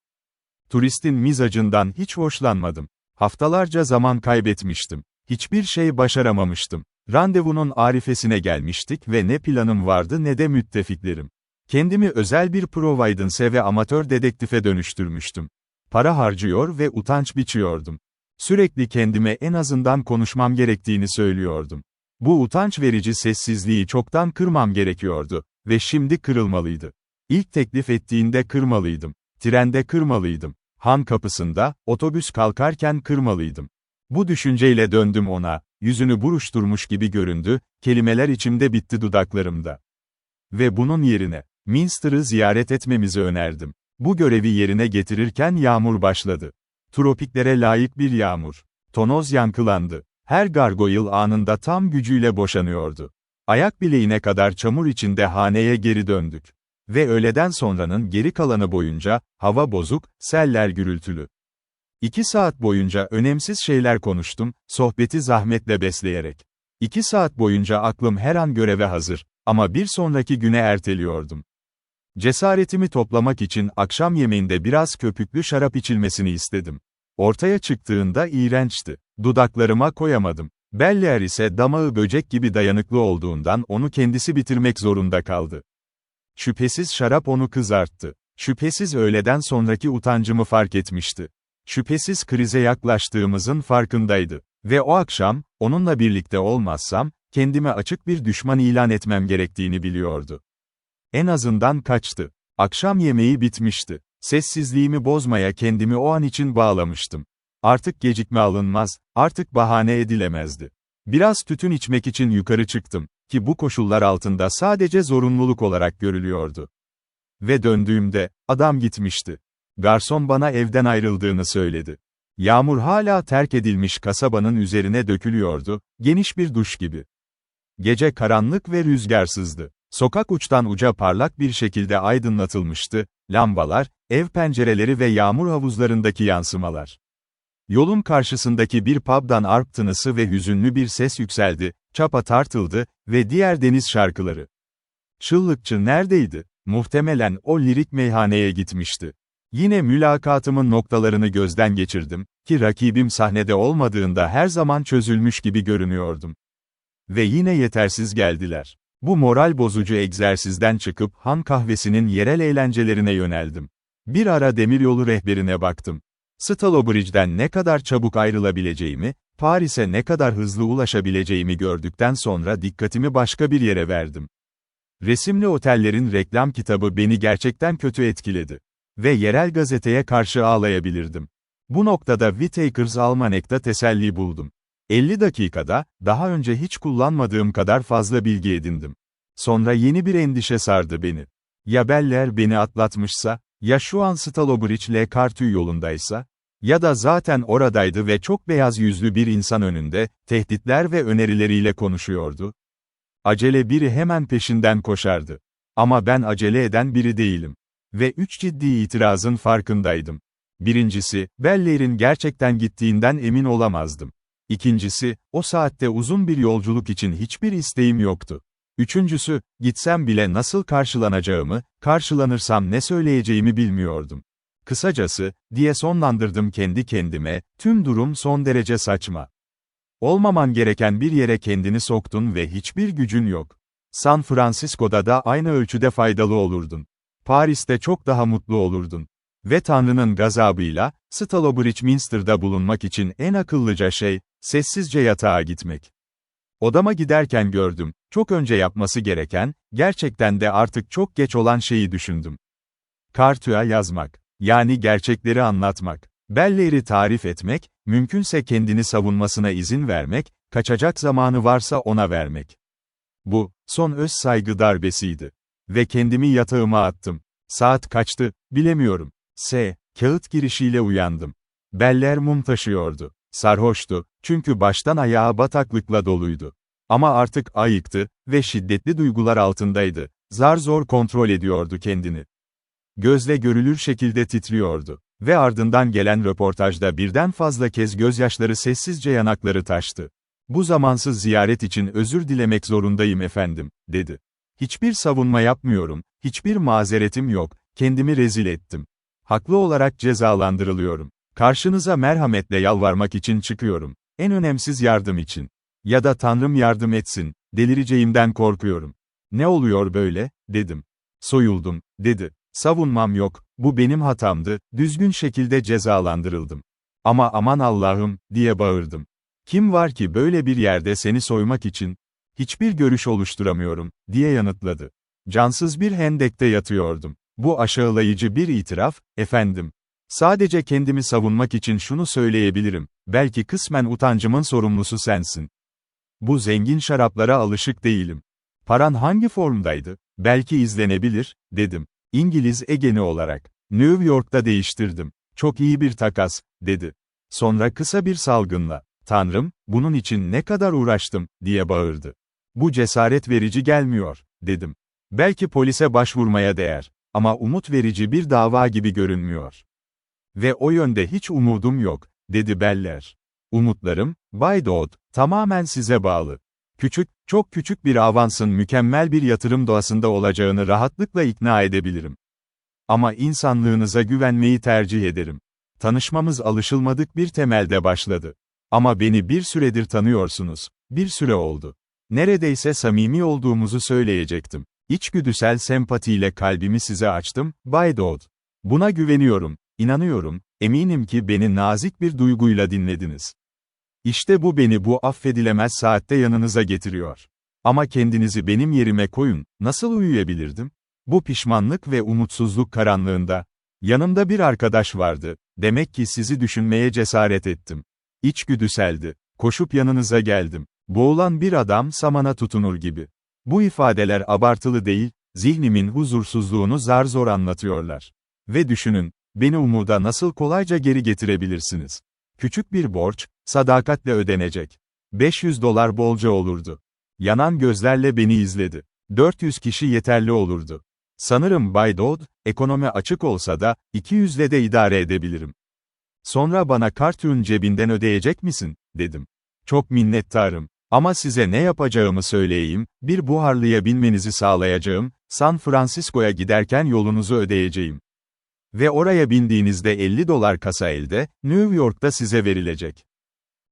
Turistin mizacından hiç hoşlanmadım. Haftalarca zaman kaybetmiştim. Hiçbir şey başaramamıştım. Randevunun arifesine gelmiştik ve ne planım vardı ne de müttefiklerim. Kendimi özel bir providence ve amatör dedektife dönüştürmüştüm. Para harcıyor ve utanç biçiyordum. Sürekli kendime en azından konuşmam gerektiğini söylüyordum. Bu utanç verici sessizliği çoktan kırmam gerekiyordu ve şimdi kırılmalıydı. İlk teklif ettiğinde kırmalıydım. Trende kırmalıydım. Han kapısında, otobüs kalkarken kırmalıydım. Bu düşünceyle döndüm ona, yüzünü buruşturmuş gibi göründü, kelimeler içimde bitti dudaklarımda. Ve bunun yerine, Minster'ı ziyaret etmemizi önerdim. Bu görevi yerine getirirken yağmur başladı. Tropiklere layık bir yağmur. Tonoz yankılandı. Her gargoyle anında tam gücüyle boşanıyordu. Ayak bileğine kadar çamur içinde haneye geri döndük. Ve öğleden sonranın geri kalanı boyunca, hava bozuk, seller gürültülü. 2 saat boyunca önemsiz şeyler konuştum, sohbeti zahmetle besleyerek. 2 saat boyunca aklım her an göreve hazır, ama bir sonraki güne erteliyordum. Cesaretimi toplamak için akşam yemeğinde biraz köpüklü şarap içilmesini istedim. Ortaya çıktığında iğrençti. Dudaklarıma koyamadım. Bellier ise damağı böcek gibi dayanıklı olduğundan onu kendisi bitirmek zorunda kaldı. Şüphesiz şarap onu kızarttı. Şüphesiz öğleden sonraki utancımı fark etmişti. Şüphesiz krize yaklaştığımızın farkındaydı. Ve o akşam, onunla birlikte olmazsam, kendime açık bir düşman ilan etmem gerektiğini biliyordu. En azından kaçtı. Akşam yemeği bitmişti. Sessizliğimi bozmaya kendimi o an için bağlamıştım. Artık gecikme alınmaz, artık bahane edilemezdi. Biraz tütün içmek için yukarı çıktım, ki bu koşullar altında sadece zorunluluk olarak görülüyordu. Ve döndüğümde, adam gitmişti. Garson bana evden ayrıldığını söyledi. Yağmur hala terk edilmiş kasabanın üzerine dökülüyordu, geniş bir duş gibi. Gece karanlık ve rüzgarsızdı. Sokak uçtan uca parlak bir şekilde aydınlatılmıştı, lambalar, ev pencereleri ve yağmur havuzlarındaki yansımalar. Yolun karşısındaki bir pub'dan arp tınısı ve hüzünlü bir ses yükseldi, çapa tartıldı ve diğer deniz şarkıları. Çıllıkçı neredeydi? Muhtemelen o lirik meyhaneye gitmişti. Yine mülakatımın noktalarını gözden geçirdim, ki rakibim sahnede olmadığında her zaman çözülmüş gibi görünüyordum. Ve yine yetersiz geldiler. Bu moral bozucu egzersizden çıkıp Han kahvesinin yerel eğlencelerine yöneldim. Bir ara demiryolu rehberine baktım. Stalybridge'den ne kadar çabuk ayrılabileceğimi, Paris'e ne kadar hızlı ulaşabileceğimi gördükten sonra dikkatimi başka bir yere verdim. Resimli otellerin reklam kitabı beni gerçekten kötü etkiledi. Ve yerel gazeteye karşı ağlayabilirdim. Bu noktada Whitaker's Almanac'ta teselli buldum. 50 dakikada, daha önce hiç kullanmadığım kadar fazla bilgi edindim. Sonra yeni bir endişe sardı beni. Ya Bellier beni atlatmışsa, ya şu an Stalybridge Le Cartue yolundaysa, ya da zaten oradaydı ve çok beyaz yüzlü bir insan önünde, tehditler ve önerileriyle konuşuyordu. Acele biri hemen peşinden koşardı. Ama ben acele eden biri değilim. Ve 3 ciddi itirazın farkındaydım. Birincisi, Bellier'in gerçekten gittiğinden emin olamazdım. İkincisi, o saatte uzun bir yolculuk için hiçbir isteğim yoktu. Üçüncüsü, gitsem bile nasıl karşılanacağımı, karşılanırsam ne söyleyeceğimi bilmiyordum. Kısacası, diye sonlandırdım kendi kendime, tüm durum son derece saçma. Olmaman gereken bir yere kendini soktun ve hiçbir gücün yok. San Francisco'da da aynı ölçüde faydalı olurdun. Paris'te çok daha mutlu olurdun. Ve Tanrı'nın gazabıyla, Stalybridge Minster'da bulunmak için en akıllıca şey, sessizce yatağa gitmek. Odama giderken gördüm, çok önce yapması gereken, gerçekten de artık çok geç olan şeyi düşündüm. Cartue'a yazmak. Yani gerçekleri anlatmak. Bellier'i tarif etmek, mümkünse kendini savunmasına izin vermek, kaçacak zamanı varsa ona vermek. Bu, son öz saygı darbesiydi. Ve kendimi yatağıma attım. Saat kaçtı, bilemiyorum. Kağıt girişiyle uyandım. Bellier mum taşıyordu. Sarhoştu, çünkü baştan ayağa bataklıkla doluydu. Ama artık ayıktı ve şiddetli duygular altındaydı. Zar zor kontrol ediyordu kendini. Gözle görülür şekilde titriyordu. Ve ardından gelen röportajda birden fazla kez gözyaşları sessizce yanakları taştı. Bu zamansız ziyaret için özür dilemek zorundayım efendim, dedi. Hiçbir savunma yapmıyorum, hiçbir mazeretim yok, kendimi rezil ettim. Haklı olarak cezalandırılıyorum. Karşınıza merhametle yalvarmak için çıkıyorum. En önemsiz yardım için. Ya da Tanrım yardım etsin, delireceğimden korkuyorum. Ne oluyor böyle, dedim. Soyuldum, dedi. Savunmam yok, bu benim hatamdı, düzgün şekilde cezalandırıldım. Ama aman Allah'ım, diye bağırdım. Kim var ki böyle bir yerde seni soymak için? Hiçbir görüş oluşturamıyorum, diye yanıtladı. Cansız bir hendekte yatıyordum. Bu aşağılayıcı bir itiraf, efendim. Sadece kendimi savunmak için şunu söyleyebilirim, belki kısmen utancımın sorumlusu sensin. Bu zengin şaraplara alışık değilim. Paran hangi formdaydı? Belki izlenebilir, dedim. İngiliz egeni olarak. New York'ta değiştirdim. Çok iyi bir takas, dedi. Sonra kısa bir salgınla, Tanrım, bunun için ne kadar uğraştım, diye bağırdı. Bu cesaret verici gelmiyor, dedim. Belki polise başvurmaya değer. Ama umut verici bir dava gibi görünmüyor. Ve o yönde hiç umudum yok, dedi Beller. Umutlarım, Bay Dodd, tamamen size bağlı. Küçük, çok küçük bir avansın mükemmel bir yatırım doğasında olacağını rahatlıkla ikna edebilirim. Ama insanlığınıza güvenmeyi tercih ederim. Tanışmamız alışılmadık bir temelde başladı. Ama beni bir süredir tanıyorsunuz. Bir süre oldu. Neredeyse samimi olduğumuzu söyleyecektim. İçgüdüsel sempatiyle kalbimi size açtım, Bay Dodd. Buna güveniyorum, inanıyorum, eminim ki beni nazik bir duyguyla dinlediniz. İşte bu beni bu affedilemez saatte yanınıza getiriyor. Ama kendinizi benim yerime koyun, nasıl uyuyabilirdim? Bu pişmanlık ve umutsuzluk karanlığında. Yanımda bir arkadaş vardı, demek ki sizi düşünmeye cesaret ettim. İçgüdüseldi. Koşup yanınıza geldim. Boğulan bir adam samana tutunur gibi. Bu ifadeler abartılı değil, zihnimin huzursuzluğunu zar zor anlatıyorlar. Ve düşünün, beni umuda nasıl kolayca geri getirebilirsiniz? Küçük bir borç, sadakatle ödenecek. $500 bolca olurdu. Yanan gözlerle beni izledi. 400 kişi yeterli olurdu. Sanırım Bay Dodd, ekonomi açık olsa da, 200'le de idare edebilirim. Sonra bana kartın cebinden ödeyecek misin, dedim. Çok minnettarım. Ama size ne yapacağımı söyleyeyim, bir buharlıya binmenizi sağlayacağım, San Francisco'ya giderken yolunuzu ödeyeceğim. Ve oraya bindiğinizde $50 kasa elde, New York'ta size verilecek.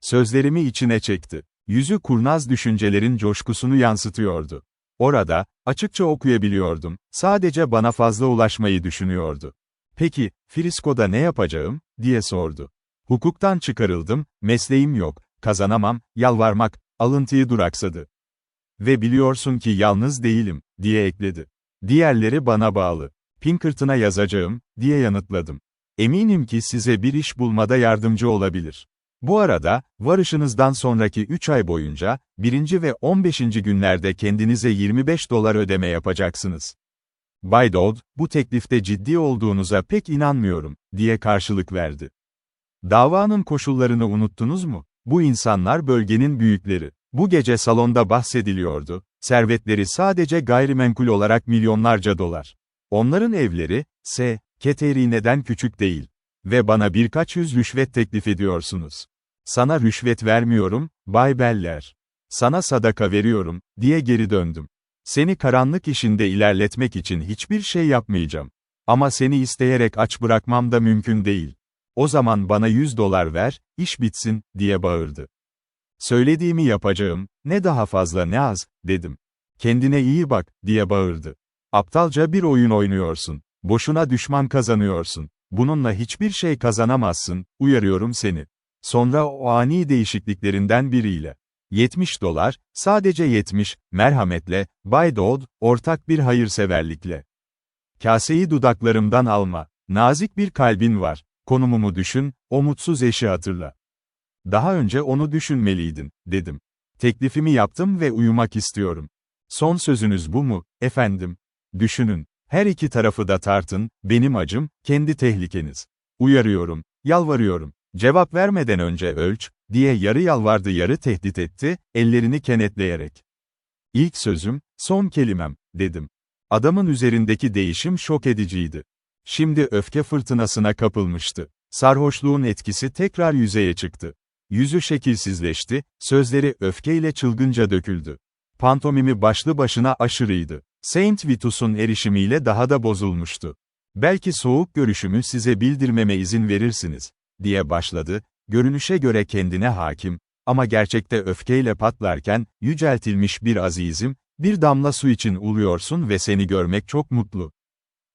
Sözlerimi içine çekti. Yüzü kurnaz düşüncelerin coşkusunu yansıtıyordu. Orada, açıkça okuyabiliyordum, sadece bana fazla ulaşmayı düşünüyordu. Peki, Frisco'da ne yapacağım, diye sordu. Hukuktan çıkarıldım, mesleğim yok, kazanamam, yalvarmak, alıntıyı duraksadı. Ve biliyorsun ki yalnız değilim, diye ekledi. Diğerleri bana bağlı. Pinkerton'a yazacağım, diye yanıtladım. Eminim ki size bir iş bulmada yardımcı olabilir. Bu arada, varışınızdan sonraki 3 ay boyunca, 1. ve 15. günlerde kendinize $25 ödeme yapacaksınız. Bay Dodd, bu teklifte ciddi olduğunuza pek inanmıyorum, diye karşılık verdi. Davanın koşullarını unuttunuz mu? Bu insanlar bölgenin büyükleri. Bu gece salonda bahsediliyordu, servetleri sadece gayrimenkul olarak milyonlarca dolar. Onların evleri, Katerine'den küçük değil. Ve bana birkaç yüz rüşvet teklif ediyorsunuz. Sana rüşvet vermiyorum, Bay Beller. Sana sadaka veriyorum, diye geri döndüm. Seni karanlık işinde ilerletmek için hiçbir şey yapmayacağım. Ama seni isteyerek aç bırakmam da mümkün değil. O zaman bana $100 ver, iş bitsin, diye bağırdı. Söylediğimi yapacağım, ne daha fazla ne az, dedim. Kendine iyi bak, diye bağırdı. Aptalca bir oyun oynuyorsun. Boşuna düşman kazanıyorsun. Bununla hiçbir şey kazanamazsın, uyarıyorum seni. Sonra o ani değişikliklerinden biriyle. $70, sadece 70, merhametle, Bay Dodd, ortak bir hayırseverlikle. Kaseyi dudaklarımdan alma. Nazik bir kalbin var. Konumumu düşün, o mutsuz eşi hatırla. Daha önce onu düşünmeliydin, dedim. Teklifimi yaptım ve uyumak istiyorum. Son sözünüz bu mu, efendim? Düşünün. Her iki tarafı da tartın, benim acım, kendi tehlikeniz. Uyarıyorum, yalvarıyorum. Cevap vermeden önce ölç, diye yarı yalvardı yarı tehdit etti, ellerini kenetleyerek. İlk sözüm, son kelimem, dedim. Adamın üzerindeki değişim şok ediciydi. Şimdi öfke fırtınasına kapılmıştı. Sarhoşluğun etkisi tekrar yüzeye çıktı. Yüzü şekilsizleşti, sözleri öfkeyle çılgınca döküldü. Pantomimi başlı başına aşırıydı. Saint Vitus'un erişimiyle daha da bozulmuştu. Belki soğuk görüşümü size bildirmeme izin verirsiniz, diye başladı, görünüşe göre kendine hakim, ama gerçekte öfkeyle patlarken, yüceltilmiş bir azizim, bir damla su için uluyorsun ve seni görmek çok mutlu.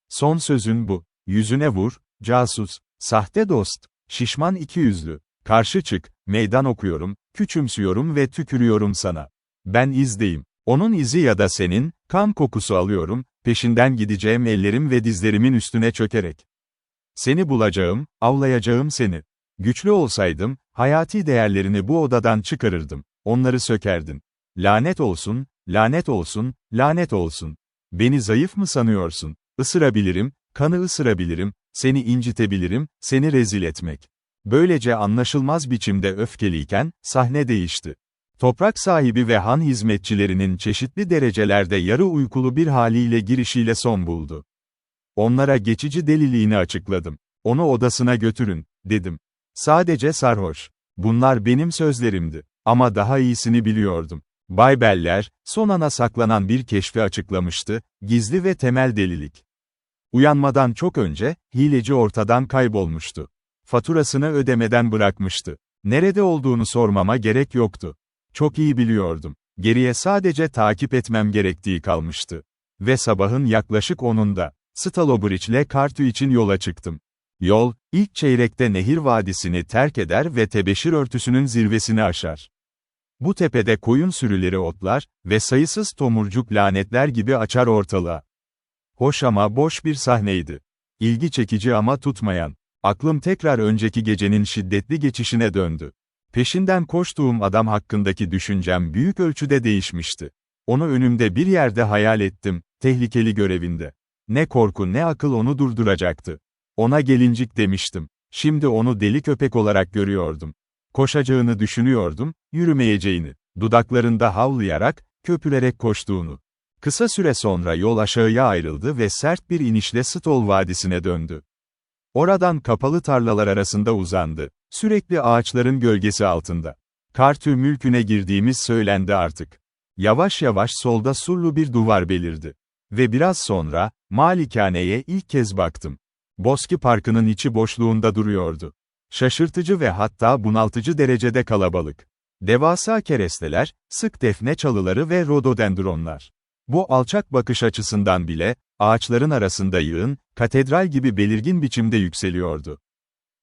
Son sözün bu, yüzüne vur, casus, sahte dost, şişman ikiyüzlü, karşı çık, meydan okuyorum, küçümsüyorum ve tükürüyorum sana. Ben izdeyim. Onun izi ya da senin, kan kokusu alıyorum, peşinden gideceğim ellerim ve dizlerimin üstüne çökerek. Seni bulacağım, avlayacağım seni. Güçlü olsaydım, hayati değerlerini bu odadan çıkarırdım, onları sökerdin. Lanet olsun, lanet olsun, lanet olsun. Beni zayıf mı sanıyorsun? Isırabilirim, kanı ısırabilirim, seni incitebilirim, seni rezil etmek. Böylece anlaşılmaz biçimde öfkeliyken, sahne değişti. Toprak sahibi ve han hizmetçilerinin çeşitli derecelerde yarı uykulu bir haliyle girişiyle son buldu. Onlara geçici deliliğini açıkladım. Onu odasına götürün, dedim. Sadece sarhoş. Bunlar benim sözlerimdi. Ama daha iyisini biliyordum. Bay Beller, son ana saklanan bir keşfi açıklamıştı, gizli ve temel delilik. Uyanmadan çok önce, hileci ortadan kaybolmuştu. Faturasını ödemeden bırakmıştı. Nerede olduğunu sormama gerek yoktu. Çok iyi biliyordum. Geriye sadece takip etmem gerektiği kalmıştı. Ve sabahın yaklaşık 10'unda, Stalobridge'le Kartu için yola çıktım. Yol, ilk çeyrekte Nehir Vadisi'ni terk eder ve tebeşir örtüsünün zirvesini aşar. Bu tepede koyun sürüleri otlar ve sayısız tomurcuk lanetler gibi açar ortalığa. Hoş ama boş bir sahneydi. İlgi çekici ama tutmayan. Aklım tekrar önceki gecenin şiddetli geçişine döndü. Peşinden koştuğum adam hakkındaki düşüncem büyük ölçüde değişmişti. Onu önümde bir yerde hayal ettim, tehlikeli görevinde. Ne korku ne akıl onu durduracaktı. Ona gelincik demiştim. Şimdi onu deli köpek olarak görüyordum. Koşacağını düşünüyordum, yürümeyeceğini, dudaklarında havlayarak, köpürerek koştuğunu. Kısa süre sonra yol aşağıya ayrıldı ve sert bir inişle Stol Vadisi'ne döndü. Oradan kapalı tarlalar arasında uzandı, sürekli ağaçların gölgesi altında. Kartu mülküne girdiğimiz söylendi artık. Yavaş yavaş solda surlu bir duvar belirdi. Ve biraz sonra, malikaneye ilk kez baktım. Boski Parkı'nın içi boşluğunda duruyordu. Şaşırtıcı ve hatta bunaltıcı derecede kalabalık. Devasa keresteler, sık defne çalıları ve rododendronlar. Bu alçak bakış açısından bile, ağaçların arasında yığın, katedral gibi belirgin biçimde yükseliyordu.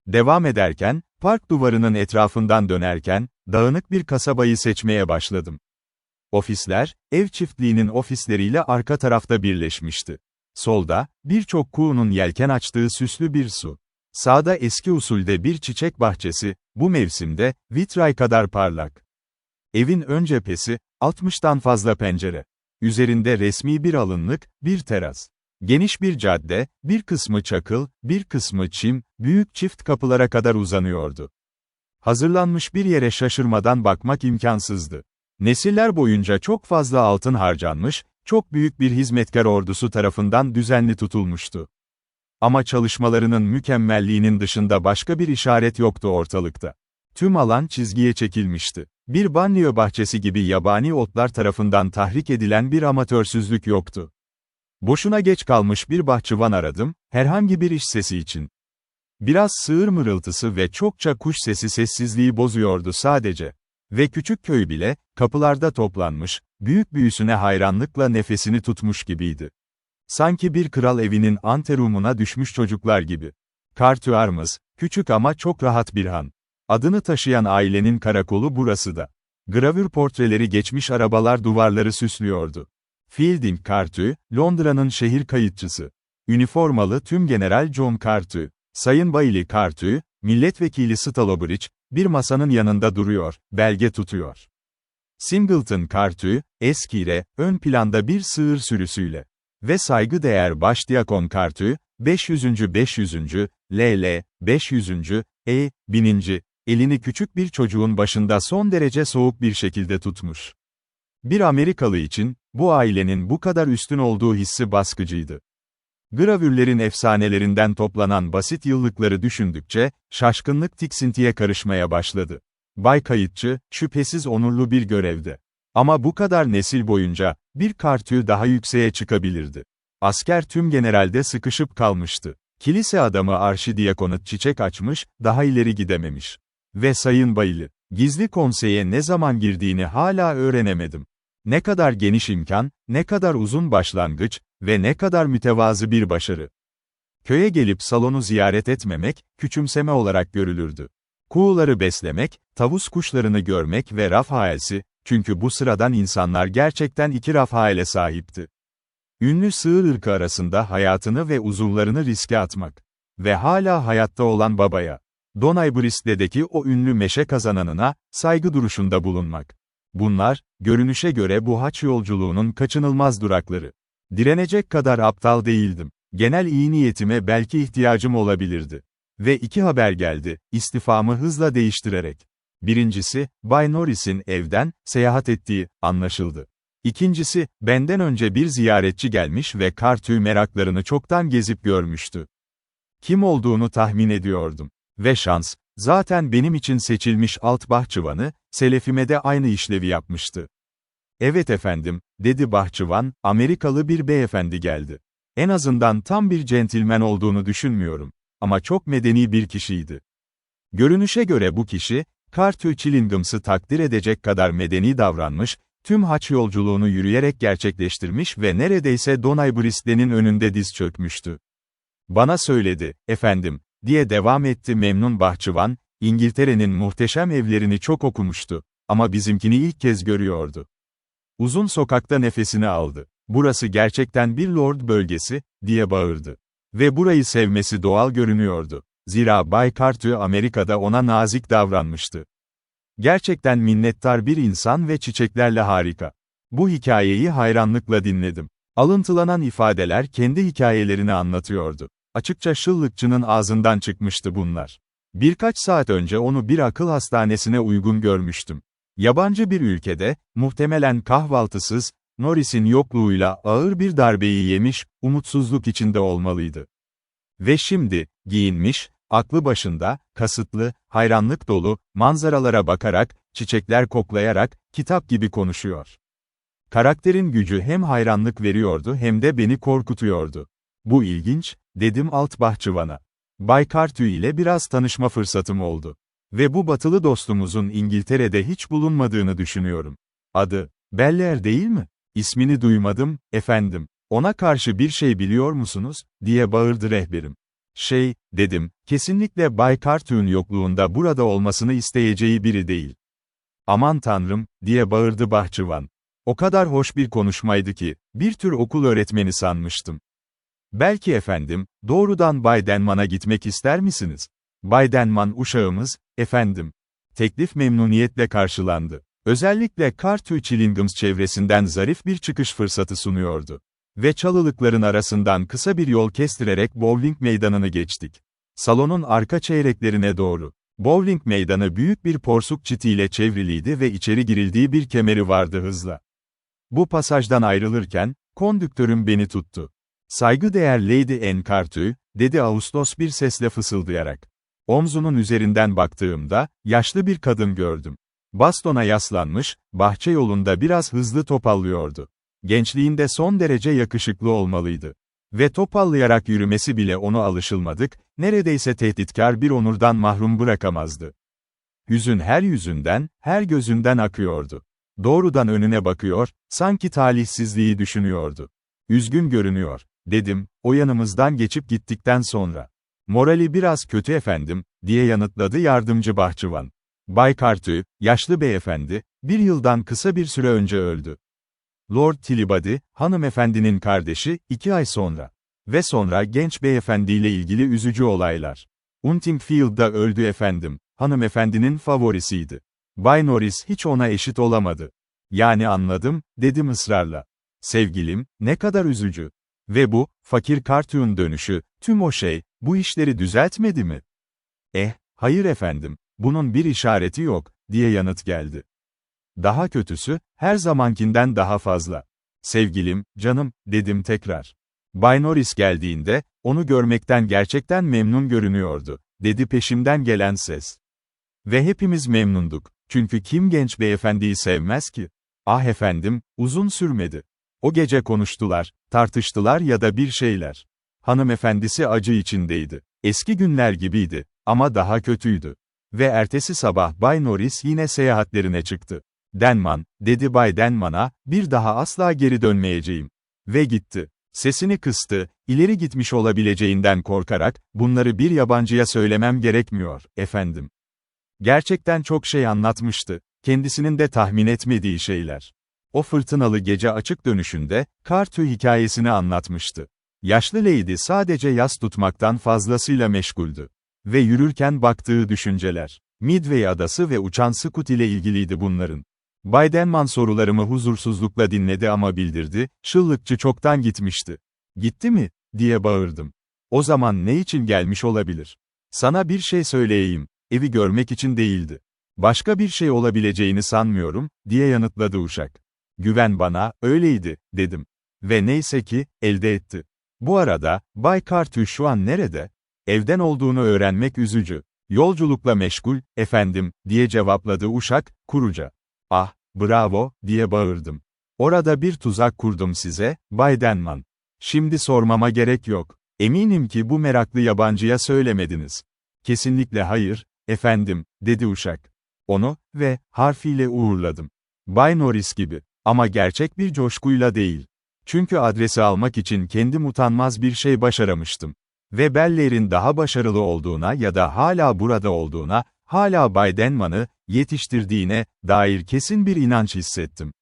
Devam ederken, park duvarının etrafından dönerken, dağınık bir kasabayı seçmeye başladım. Ofisler, ev çiftliğinin ofisleriyle arka tarafta birleşmişti. Solda, birçok kuğunun yelken açtığı süslü bir su. Sağda eski usulde bir çiçek bahçesi, bu mevsimde, vitray kadar parlak. Evin ön cephesi, 60'tan fazla pencere. Üzerinde resmi bir alınlık, bir teras. Geniş bir cadde, bir kısmı çakıl, bir kısmı çim, büyük çift kapılara kadar uzanıyordu. Hazırlanmış bir yere şaşırmadan bakmak imkansızdı. Nesiller boyunca çok fazla altın harcanmış, çok büyük bir hizmetkar ordusu tarafından düzenli tutulmuştu. Ama çalışmalarının mükemmelliğinin dışında başka bir işaret yoktu ortalıkta. Tüm alan çizgiye çekilmişti. Bir banliyö bahçesi gibi yabani otlar tarafından tahrik edilen bir amatörsüzlük yoktu. Boşuna geç kalmış bir bahçıvan aradım, herhangi bir iş sesi için. Biraz sığır mırıltısı ve çokça kuş sesi sessizliği bozuyordu sadece. Ve küçük köy bile, kapılarda toplanmış, büyük büyüsüne hayranlıkla nefesini tutmuş gibiydi. Sanki bir kral evinin anterumuna düşmüş çocuklar gibi. Kartuarmız, küçük ama çok rahat bir han. Adını taşıyan ailenin karakolu burası da. Gravür portreleri geçmiş arabalar duvarları süslüyordu. Fielding Cartu, Londra'nın şehir kayıtçısı. Üniformalı Tümgeneral John Cartu, Sayın Bailey Cartu, milletvekili Stalobridge, bir masanın yanında duruyor, belge tutuyor. Singleton Cartu, eskire, ön planda bir sığır sürüsüyle. Ve saygıdeğer Başdiyakon Cartu, 500. LL, 500. 1000. Elini küçük bir çocuğun başında son derece soğuk bir şekilde tutmuş. Bir Amerikalı için, bu ailenin bu kadar üstün olduğu hissi baskıcıydı. Gravürlerin efsanelerinden toplanan basit yıllıkları düşündükçe, şaşkınlık tiksintiye karışmaya başladı. Bay Kayıtçı, şüphesiz onurlu bir görevde. Ama bu kadar nesil boyunca, bir Cartu daha yükseğe çıkabilirdi. Asker tümgeneralde sıkışıp kalmıştı. Kilise adamı arşidiyakonut çiçek açmış, daha ileri gidememiş. Ve Sayın Bailey, gizli konseye ne zaman girdiğini hala öğrenemedim. Ne kadar geniş imkan, ne kadar uzun başlangıç ve ne kadar mütevazı bir başarı. Köye gelip salonu ziyaret etmemek, küçümseme olarak görülürdü. Kuğuları beslemek, tavus kuşlarını görmek ve Rafael'si, çünkü bu sıradan insanlar gerçekten iki Rafael'e sahipti. Ünlü sığır ırkı arasında hayatını ve uzuvlarını riske atmak. Ve hala hayatta olan babaya, Donaybrist'teki o ünlü meşe kazananına, saygı duruşunda bulunmak. Bunlar, görünüşe göre bu haç yolculuğunun kaçınılmaz durakları. Direnecek kadar aptal değildim. Genel iyi niyetime belki ihtiyacım olabilirdi. Ve iki haber geldi, istifamı hızla değiştirerek. Birincisi, Bay Norris'in evden, seyahat ettiği, anlaşıldı. İkincisi, benden önce bir ziyaretçi gelmiş ve Cartu meraklarını çoktan gezip görmüştü. Kim olduğunu tahmin ediyordum. Ve şans, zaten benim için seçilmiş alt bahçıvanı, selefime de aynı işlevi yapmıştı. Evet efendim, dedi bahçıvan, Amerikalı bir beyefendi geldi. En azından tam bir centilmen olduğunu düşünmüyorum. Ama çok medeni bir kişiydi. Görünüşe göre bu kişi, Carthy Chillinghams'ı takdir edecek kadar medeni davranmış, tüm haç yolculuğunu yürüyerek gerçekleştirmiş ve neredeyse Donay Bristol'in önünde diz çökmüştü. Bana söyledi, efendim, diye devam etti memnun bahçıvan, İngiltere'nin muhteşem evlerini çok okumuştu, ama bizimkini ilk kez görüyordu. Uzun sokakta nefesini aldı. Burası gerçekten bir lord bölgesi, diye bağırdı. Ve burayı sevmesi doğal görünüyordu. Zira Bay Carthy Amerika'da ona nazik davranmıştı. Gerçekten minnettar bir insan ve çiçeklerle harika. Bu hikayeyi hayranlıkla dinledim. Alıntılanan ifadeler kendi hikayelerini anlatıyordu. Açıkça şıllıkçının ağzından çıkmıştı bunlar. Birkaç saat önce onu bir akıl hastanesine uygun görmüştüm. Yabancı bir ülkede, muhtemelen kahvaltısız, Norris'in yokluğuyla ağır bir darbeyi yemiş, umutsuzluk içinde olmalıydı. Ve şimdi, giyinmiş, aklı başında, kasıtlı, hayranlık dolu, manzaralara bakarak, çiçekler koklayarak, kitap gibi konuşuyor. Karakterin gücü hem hayranlık veriyordu hem de beni korkutuyordu. Bu ilginç, dedim alt bahçıvana. Bay Carthy ile biraz tanışma fırsatım oldu. Ve bu batılı dostumuzun İngiltere'de hiç bulunmadığını düşünüyorum. Adı, Bellair değil mi? İsmini duymadım, efendim. Ona karşı bir şey biliyor musunuz, diye bağırdı rehberim. Dedim, kesinlikle Bay Carthy'nin yokluğunda burada olmasını isteyeceği biri değil. Aman tanrım, diye bağırdı bahçıvan. O kadar hoş bir konuşmaydı ki, bir tür okul öğretmeni sanmıştım. Belki efendim, doğrudan Bay Denman'a gitmek ister misiniz? Bay Denman uşağımız, efendim. Teklif memnuniyetle karşılandı. Özellikle Carthy Chillinghams çevresinden zarif bir çıkış fırsatı sunuyordu. Ve çalılıkların arasından kısa bir yol kestirerek bowling meydanını geçtik. Salonun arka çeyreklerine doğru. Bowling meydanı büyük bir porsuk çitiyle çevriliydi ve içeri girildiği bir kemeri vardı hızla. Bu pasajdan ayrılırken, kondüktörüm beni tuttu. Saygıdeğer Lady Anne Carthy, dedi Ağustos bir sesle fısıldayarak. Omzunun üzerinden baktığımda, yaşlı bir kadın gördüm. Bastona yaslanmış, bahçe yolunda biraz hızlı topallıyordu. Gençliğinde son derece yakışıklı olmalıydı. Ve topallayarak yürümesi bile onu alışılmadık, neredeyse tehditkar bir onurdan mahrum bırakamazdı. Hüzün her yüzünden, her gözünden akıyordu. Doğrudan önüne bakıyor, sanki talihsizliği düşünüyordu. Üzgün görünüyor, dedim, o yanımızdan geçip gittikten sonra. Morali biraz kötü efendim, diye yanıtladı yardımcı bahçıvan. Bay Carthy, yaşlı beyefendi, bir yıldan kısa bir süre önce öldü. Lord Tilibody, hanımefendinin kardeşi, 2 ay sonra. Ve sonra genç beyefendiyle ilgili üzücü olaylar. Untingfield'da öldü efendim, hanımefendinin favorisiydi. Bay Norris hiç ona eşit olamadı. Yani anladım, dedim ısrarla. Sevgilim, ne kadar üzücü. Ve bu, fakir Carthy'nin dönüşü, tüm o şey, bu işleri düzeltmedi mi? Hayır efendim, bunun bir işareti yok, diye yanıt geldi. Daha kötüsü, her zamankinden daha fazla. Sevgilim, canım, dedim tekrar. Bay Norris geldiğinde, onu görmekten gerçekten memnun görünüyordu, dedi peşimden gelen ses. Ve hepimiz memnunduk, çünkü kim genç beyefendiyi sevmez ki? Ah efendim, uzun sürmedi. O gece konuştular, tartıştılar ya da bir şeyler. Hanımefendisi acı içindeydi. Eski günler gibiydi, ama daha kötüydü. Ve ertesi sabah Bay Norris yine seyahatlerine çıktı. Denman, dedi Bay Denman'a, bir daha asla geri dönmeyeceğim. Ve gitti. Sesini kıstı, ileri gitmiş olabileceğinden korkarak, bunları bir yabancıya söylemem gerekmiyor, efendim. Gerçekten çok şey anlatmıştı, kendisinin de tahmin etmediği şeyler. O fırtınalı gece açık dönüşünde, Carthy hikayesini anlatmıştı. Yaşlı lady sadece yas tutmaktan fazlasıyla meşguldü. Ve yürürken baktığı düşünceler, Midway adası ve uçan Scoot ile ilgiliydi bunların. Bay Denman sorularımı huzursuzlukla dinledi ama bildirdi, şıllıkçı çoktan gitmişti. Gitti mi, diye bağırdım. O zaman ne için gelmiş olabilir? Sana bir şey söyleyeyim, evi görmek için değildi. Başka bir şey olabileceğini sanmıyorum, diye yanıtladı uşak. Güven bana, öyleydi, dedim. Ve neyse ki, elde etti. Bu arada, Bay Carthy şu an nerede? Evden olduğunu öğrenmek üzücü. Yolculukla meşgul, efendim, diye cevapladı uşak, kuruca. Ah, bravo, diye bağırdım. Orada bir tuzak kurdum size, Bay Denman. Şimdi sormama gerek yok. Eminim ki bu meraklı yabancıya söylemediniz. Kesinlikle hayır, efendim, dedi uşak. Onu, ve, harfiyle uğurladım. Bay Norris gibi. Ama gerçek bir coşkuyla değil. Çünkü adresi almak için kendim utanmaz bir şey başaramıştım. Ve Belleir'in daha başarılı olduğuna ya da hala burada olduğuna, hala Bay Denman'ı yetiştirdiğine dair kesin bir inanç hissettim.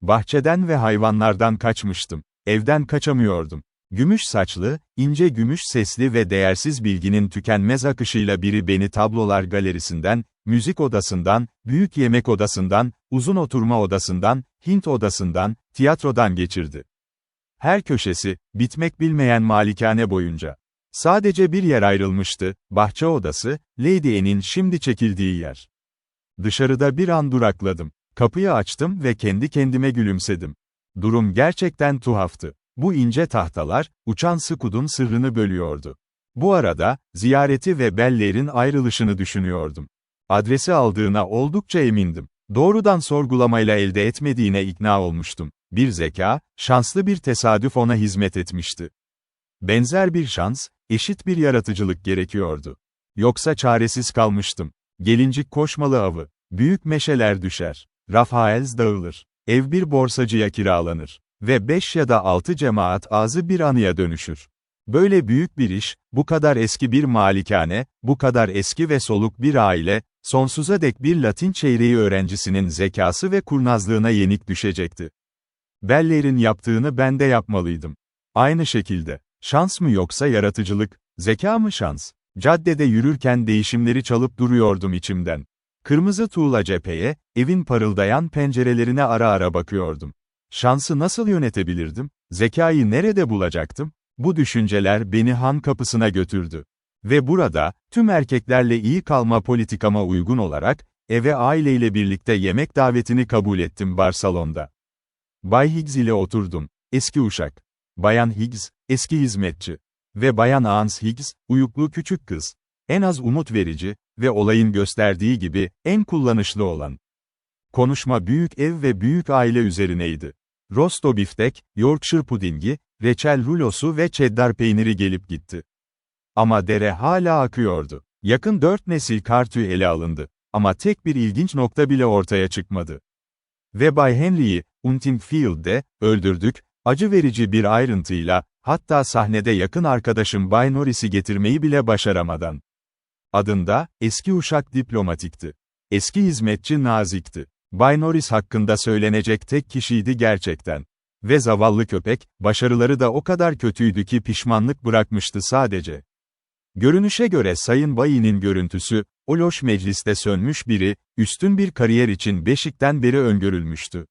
Bahçeden ve hayvanlardan kaçmıştım. Evden kaçamıyordum. Gümüş saçlı, ince gümüş sesli ve değersiz bilginin tükenmez akışıyla biri beni tablolar galerisinden, müzik odasından, büyük yemek odasından, uzun oturma odasından, Hint odasından, tiyatrodan geçirdi. Her köşesi, bitmek bilmeyen malikane boyunca. Sadece bir yer ayrılmıştı, bahçe odası, Lady Anne'in şimdi çekildiği yer. Dışarıda bir an durakladım. Kapıyı açtım ve kendi kendime gülümsedim. Durum gerçekten tuhaftı. Bu ince tahtalar, uçan Scoot'un sırrını bölüyordu. Bu arada, ziyareti ve Belleir'in ayrılışını düşünüyordum. Adresi aldığına oldukça emindim. Doğrudan sorgulamayla elde etmediğine ikna olmuştum. Bir zeka, şanslı bir tesadüf ona hizmet etmişti. Benzer bir şans, eşit bir yaratıcılık gerekiyordu. Yoksa çaresiz kalmıştım. Gelincik koşmalı avı. Büyük meşeler düşer. Rafaels dağılır. Ev bir borsacıya kiralanır. Ve 5 ya da 6 cemaat ağzı bir anıya dönüşür. Böyle büyük bir iş, bu kadar eski bir malikane, bu kadar eski ve soluk bir aile, sonsuza dek bir Latin çeyreği öğrencisinin zekası ve kurnazlığına yenik düşecekti. Belleir'in yaptığını ben de yapmalıydım. Aynı şekilde. Şans mı yoksa yaratıcılık, zeka mı şans? Caddede yürürken değişimleri çalıp duruyordum içimden. Kırmızı tuğla cepheye, evin parıldayan pencerelerine ara ara bakıyordum. Şansı nasıl yönetebilirdim? Zekayı nerede bulacaktım? Bu düşünceler beni han kapısına götürdü. Ve burada, tüm erkeklerle iyi kalma politikama uygun olarak, eve aileyle birlikte yemek davetini kabul ettim bar salonda. Bay Higgs ile oturdum. Eski uşak. Bayan Higgs, eski hizmetçi. Ve Bayan Ans Higgs, uyuklu küçük kız. En az umut verici ve olayın gösterdiği gibi, en kullanışlı olan. Konuşma büyük ev ve büyük aile üzerineydi. Rosto biftek, Yorkshire pudingi, reçel rulosu ve cheddar peyniri gelip gitti. Ama dere hala akıyordu. Yakın 4 nesil Cartue ele alındı. Ama tek bir ilginç nokta bile ortaya çıkmadı. Ve Bay Henry'yi, Huntingfield'de, öldürdük, acı verici bir ayrıntıyla, hatta sahnede yakın arkadaşım Bay Norris'i getirmeyi bile başaramadan. Adında, eski uşak diplomatikti. Eski hizmetçi nazikti. Bay Norris hakkında söylenecek tek kişiydi gerçekten. Ve zavallı köpek, başarıları da o kadar kötüydü ki pişmanlık bırakmıştı sadece. Görünüşe göre Sayın Bay'in görüntüsü, o loş mecliste sönmüş biri, üstün bir kariyer için beşikten beri öngörülmüştü.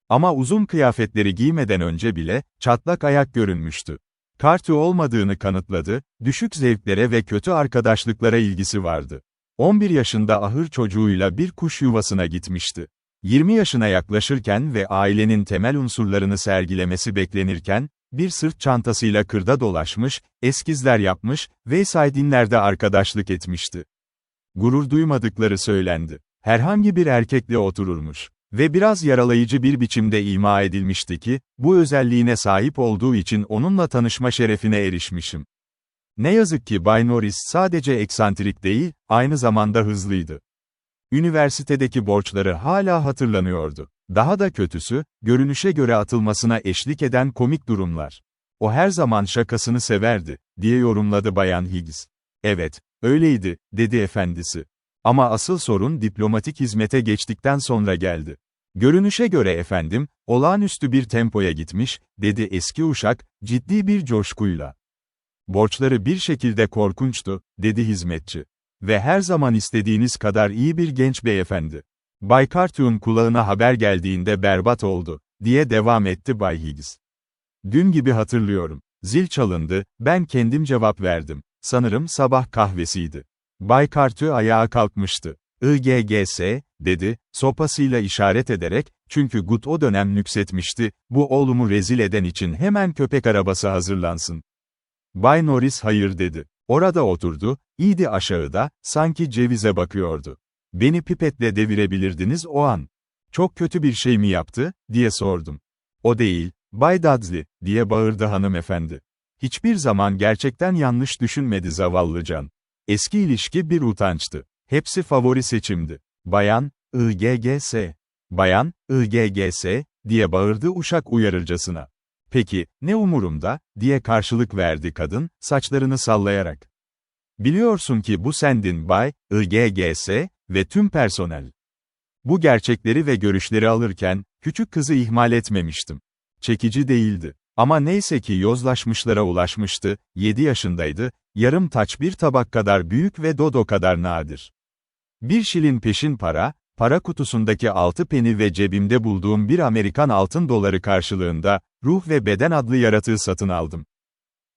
Ama uzun kıyafetleri giymeden önce bile, çatlak ayak görünmüştü. Cartue olmadığını kanıtladı, düşük zevklere ve kötü arkadaşlıklara ilgisi vardı. 11 yaşında ahır çocuğuyla bir kuş yuvasına gitmişti. 20 yaşına yaklaşırken ve ailenin temel unsurlarını sergilemesi beklenirken, bir sırt çantasıyla kırda dolaşmış, eskizler yapmış, Weyside'inlerde arkadaşlık etmişti. Gurur duymadıkları söylendi. Herhangi bir erkekle otururmuş. Ve biraz yaralayıcı bir biçimde ima edilmişti ki, bu özelliğine sahip olduğu için onunla tanışma şerefine erişmişim. Ne yazık ki Bay Norris sadece eksantrik değil, aynı zamanda hızlıydı. Üniversitedeki borçları hala hatırlanıyordu. Daha da kötüsü, görünüşe göre atılmasına eşlik eden komik durumlar. O her zaman şakasını severdi, diye yorumladı Bayan Higgs. Evet, öyleydi, dedi efendisi. Ama asıl sorun diplomatik hizmete geçtikten sonra geldi. Görünüşe göre efendim, olağanüstü bir tempoya gitmiş, dedi eski uşak, ciddi bir coşkuyla. Borçları bir şekilde korkunçtu, dedi hizmetçi. Ve her zaman istediğiniz kadar iyi bir genç beyefendi. Bay Cartue'un kulağına haber geldiğinde berbat oldu, diye devam etti Bay Higgs. Dün gibi hatırlıyorum. Zil çalındı, ben kendim cevap verdim. Sanırım sabah kahvesiydi. Bay Cartue ayağa kalkmıştı. "IGGS," dedi, sopasıyla işaret ederek, çünkü Gut o dönem nüksetmişti, bu oğlumu rezil eden için hemen köpek arabası hazırlansın. Bay Norris hayır dedi. Orada oturdu, iyiydi aşağıda, sanki cevize bakıyordu. Beni pipetle devirebilirdiniz o an. Çok kötü bir şey mi yaptı, diye sordum. O değil, Bay Dudley, diye bağırdı hanımefendi. Hiçbir zaman gerçekten yanlış düşünmedi zavallıcan. Eski ilişki bir utançtı. Hepsi favori seçimdi. Bayan, IGGS. Bayan, IGGS, diye bağırdı uşak uyarırcasına. Peki, ne umurumda, diye karşılık verdi kadın, saçlarını sallayarak. Biliyorsun ki bu sendin Bay, IGGS, ve tüm personel. Bu gerçekleri ve görüşleri alırken, küçük kızı ihmal etmemiştim. Çekici değildi. Ama neyse ki yozlaşmışlara ulaşmıştı, 7 yaşındaydı, yarım taç bir tabak kadar büyük ve dodo kadar nadir. 1 şilin peşin para kutusundaki 6 peni ve cebimde bulduğum bir Amerikan altın doları karşılığında, Ruh ve Beden adlı yaratığı satın aldım.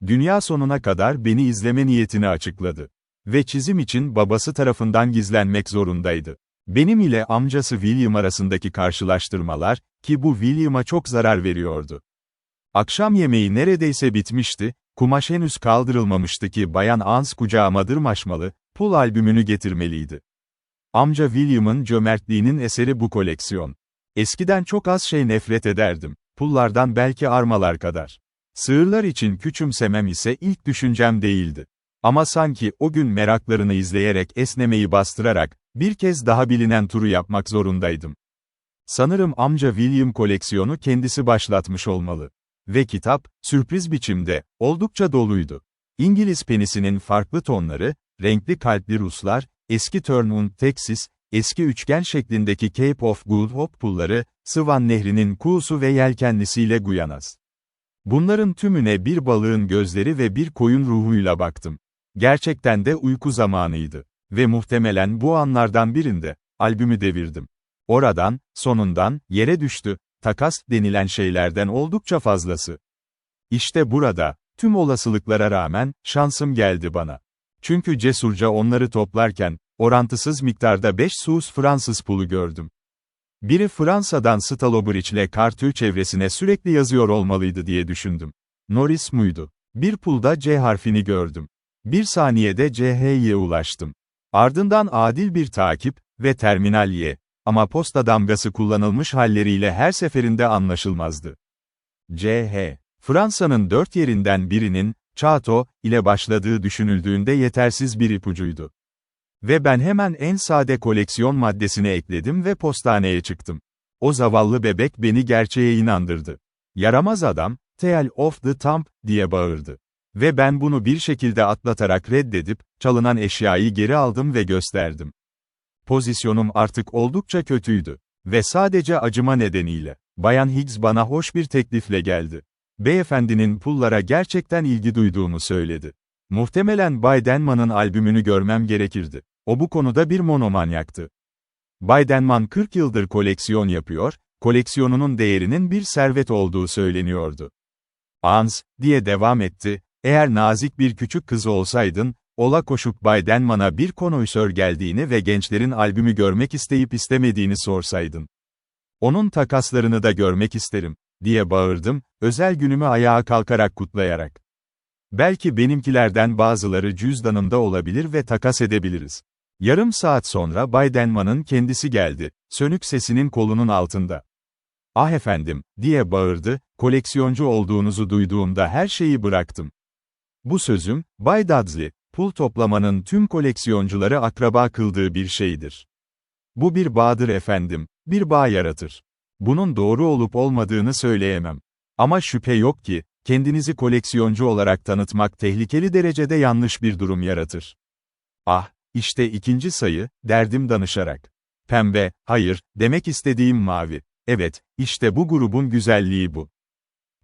Dünya sonuna kadar beni izleme niyetini açıkladı. Ve çizim için babası tarafından gizlenmek zorundaydı. Benim ile amcası William arasındaki karşılaştırmalar, ki bu William'a çok zarar veriyordu. Akşam yemeği neredeyse bitmişti, kumaş henüz kaldırılmamıştı ki Bayan Ans kucağıma dırmaşmalı, pul albümünü getirmeliydi. Amca William'ın cömertliğinin eseri bu koleksiyon. Eskiden çok az şey nefret ederdim, pullardan belki armalar kadar. Sığırlar için küçümsemem ise ilk düşüncem değildi. Ama sanki o gün meraklarını izleyerek esnemeyi bastırarak, bir kez daha bilinen turu yapmak zorundaydım. Sanırım amca William koleksiyonu kendisi başlatmış olmalı. Ve kitap, sürpriz biçimde, oldukça doluydu. İngiliz penisinin farklı tonları, renkli kalpli Ruslar, eski Turn Texas, eski üçgen şeklindeki Cape of Good Hope pulları, Swan Nehri'nin kuğusu ve yelkenlisiyle Guyanas. Bunların tümüne bir balığın gözleri ve bir koyun ruhuyla baktım. Gerçekten de uyku zamanıydı. Ve muhtemelen bu anlardan birinde, albümü devirdim. Oradan, sonundan, yere düştü, takas denilen şeylerden oldukça fazlası. İşte burada, tüm olasılıklara rağmen, şansım geldi bana. Çünkü cesurca onları toplarken, orantısız miktarda 5 sus Fransız pulu gördüm. Biri Fransa'dan Stalobridge ile Carteux çevresine sürekli yazıyor olmalıydı diye düşündüm. Norris muydu? Bir pulda C harfini gördüm. Bir saniyede CH'ye ulaştım. Ardından adil bir takip ve terminal Y. Ama posta damgası kullanılmış halleriyle her seferinde anlaşılmazdı. CH. Fransa'nın 4 yerinden birinin, Chateau, ile başladığı düşünüldüğünde yetersiz bir ipucuydu. Ve ben hemen en sade koleksiyon maddesini ekledim ve postaneye çıktım. O zavallı bebek beni gerçeğe inandırdı. Yaramaz adam, "Tale of the Thumb," diye bağırdı. Ve ben bunu bir şekilde atlatarak reddedip, çalınan eşyayı geri aldım ve gösterdim. Pozisyonum artık oldukça kötüydü. Ve sadece acıma nedeniyle. Bayan Higgs bana hoş bir teklifle geldi. Beyefendinin pullara gerçekten ilgi duyduğunu söyledi. Muhtemelen Bay Denman'ın albümünü görmem gerekirdi. O bu konuda bir monomanyaktı. Bay Denman 40 yıldır koleksiyon yapıyor, koleksiyonunun değerinin bir servet olduğu söyleniyordu. "Ans," diye devam etti, "eğer nazik bir küçük kız olsaydın, ola koşup Bay Denman'a bir konoysör geldiğini ve gençlerin albümü görmek isteyip istemediğini sorsaydın. Onun takaslarını da görmek isterim," diye bağırdım, özel günümü ayağa kalkarak kutlayarak. Belki benimkilerden bazıları cüzdanımda olabilir ve takas edebiliriz. Yarım saat sonra Bay Denman'ın kendisi geldi, sönük sesinin kolunun altında. "Ah efendim," diye bağırdı, "koleksiyoncu olduğunuzu duyduğumda her şeyi bıraktım." Bu sözüm, Bay Dudley, pul toplamanın tüm koleksiyoncuları akraba kıldığı bir şeydir. Bu bir bağdır efendim, bir bağ yaratır. Bunun doğru olup olmadığını söyleyemem. Ama şüphe yok ki, kendinizi koleksiyoncu olarak tanıtmak tehlikeli derecede yanlış bir durum yaratır. Ah, işte ikinci sayı, derdim danışarak. Pembe, hayır, demek istediğim mavi. Evet, işte bu grubun güzelliği bu.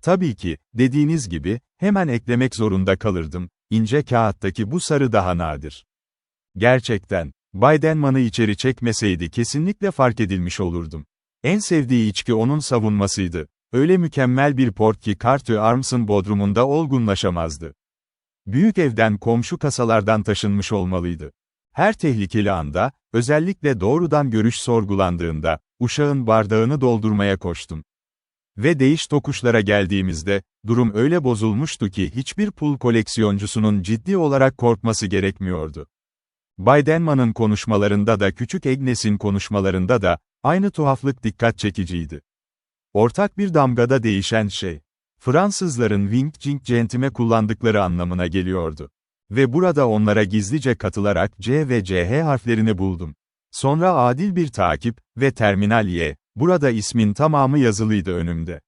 Tabii ki, dediğiniz gibi, hemen eklemek zorunda kalırdım, ince kağıttaki bu sarı daha nadir. Gerçekten, Bay Denman'ı içeri çekmeseydi kesinlikle fark edilmiş olurdum. En sevdiği içki onun savunmasıydı. Öyle mükemmel bir port ki Carteux Arms'ın bodrumunda olgunlaşamazdı. Büyük evden komşu kasalardan taşınmış olmalıydı. Her tehlikeli anda, özellikle doğrudan görüş sorgulandığında, uşağın bardağını doldurmaya koştum. Ve değiş tokuşlara geldiğimizde, durum öyle bozulmuştu ki hiçbir pul koleksiyoncusunun ciddi olarak korkması gerekmiyordu. Bay Denman'ın konuşmalarında da küçük Agnes'in konuşmalarında da, aynı tuhaflık dikkat çekiciydi. Ortak bir damgada değişen şey, Fransızların Wing Ching Gentime kullandıkları anlamına geliyordu. Ve burada onlara gizlice katılarak C ve CH harflerini buldum. Sonra adil bir takip ve terminal Y, burada ismin tamamı yazılıydı önümde.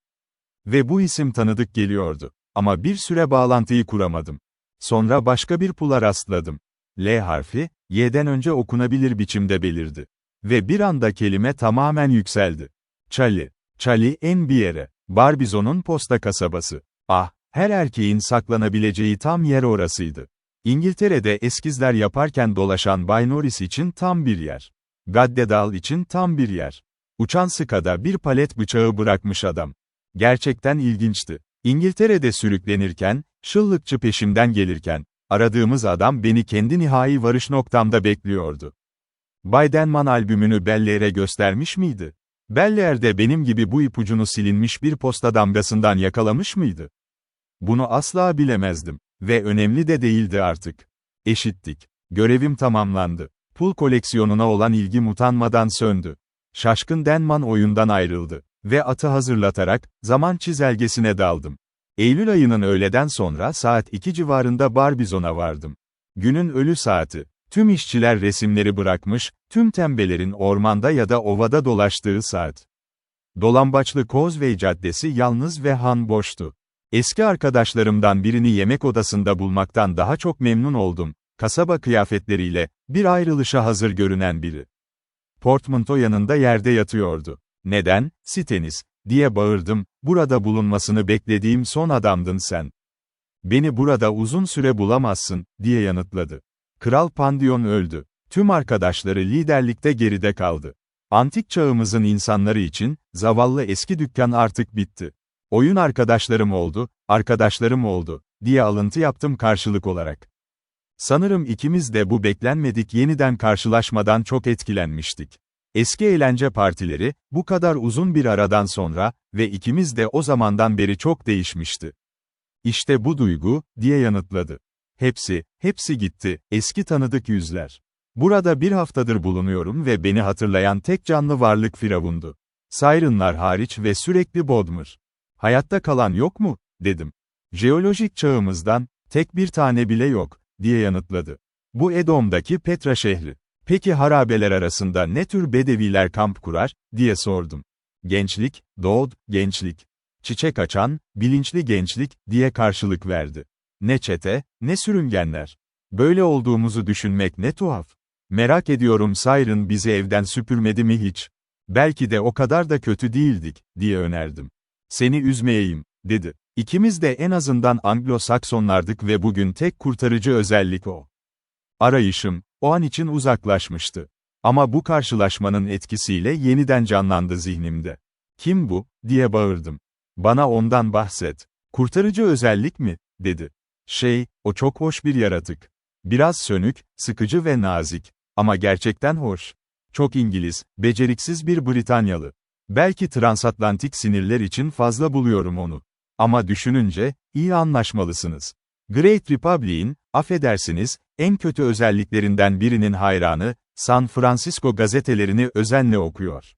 Ve bu isim tanıdık geliyordu. Ama bir süre bağlantıyı kuramadım. Sonra başka bir pula rastladım. L harfi, Y'den önce okunabilir biçimde belirdi. Ve bir anda kelime tamamen yükseldi. Charlie. Charlie en bir yere. Barbizon'un posta kasabası. Ah, her erkeğin saklanabileceği tam yer orasıydı. İngiltere'de eskizler yaparken dolaşan Bay Norris için tam bir yer. Gaddedal için tam bir yer. Uçan skada bir palet bıçağı bırakmış adam. Gerçekten ilginçti. İngiltere'de sürüklenirken, şıllıkçı peşimden gelirken, aradığımız adam beni kendi nihai varış noktamda bekliyordu. Bay Denman albümünü Bellaire'e göstermiş miydi? Bellaire de benim gibi bu ipucunu silinmiş bir posta damgasından yakalamış mıydı? Bunu asla bilemezdim. Ve önemli de değildi artık. Eşittik. Görevim tamamlandı. Pul koleksiyonuna olan ilgim utanmadan söndü. Şaşkın Denman oyundan ayrıldı. Ve atı hazırlatarak, zaman çizelgesine daldım. Eylül ayının öğleden sonra saat 2 civarında Barbizon'a vardım. Günün ölü saati. Tüm işçiler resimleri bırakmış, tüm tembelerin ormanda ya da ovada dolaştığı saat. Dolambaçlı Causeway Caddesi yalnız ve han boştu. Eski arkadaşlarımdan birini yemek odasında bulmaktan daha çok memnun oldum. Kasaba kıyafetleriyle, bir ayrılışa hazır görünen biri. Portmanteau yanında yerde yatıyordu. "Neden, Stennis?" diye bağırdım, "burada bulunmasını beklediğim son adamdın sen. Beni burada uzun süre bulamazsın," diye yanıtladı. Kral Pandion öldü. Tüm arkadaşları liderlikte geride kaldı. Antik çağımızın insanları için, zavallı eski dükkan artık bitti. "Oyun arkadaşlarım oldu," diye alıntı yaptım karşılık olarak. Sanırım ikimiz de bu beklenmedik yeniden karşılaşmadan çok etkilenmiştik. Eski eğlence partileri, bu kadar uzun bir aradan sonra ve ikimiz de o zamandan beri çok değişmişti. "İşte bu duygu," diye yanıtladı. Hepsi gitti, eski tanıdık yüzler. Burada bir haftadır bulunuyorum ve beni hatırlayan tek canlı varlık Firavundu. Sirenlar hariç ve sürekli Bodmur. "Hayatta kalan yok mu?" dedim. "Jeolojik çağımızdan, tek bir tane bile yok," diye yanıtladı. "Bu Edom'daki Petra şehri. Peki harabeler arasında ne tür bedeviler kamp kurar?" diye sordum. "Gençlik, gençlik. Çiçek açan, bilinçli gençlik," diye karşılık verdi. "Ne çete, ne sürüngenler. Böyle olduğumuzu düşünmek ne tuhaf. Merak ediyorum Siren bizi evden süpürmedi mi hiç? Belki de o kadar da kötü değildik," diye önerdim. "Seni üzmeyeyim," dedi. "İkimiz de en azından Anglo-Saksonlardık ve bugün tek kurtarıcı özellik o." Arayışım, o an için uzaklaşmıştı. Ama bu karşılaşmanın etkisiyle yeniden canlandı zihnimde. "Kim bu?" diye bağırdım. "Bana ondan bahset." "Kurtarıcı özellik mi?" dedi. O çok hoş bir yaratık. Biraz sönük, sıkıcı ve nazik. Ama gerçekten hoş. Çok İngiliz, beceriksiz bir Britanyalı. Belki transatlantik sinirler için fazla buluyorum onu. Ama düşününce, iyi anlaşmalısınız. Great Republic'in, affedersiniz, en kötü özelliklerinden birinin hayranı, San Francisco gazetelerini özenle okuyor.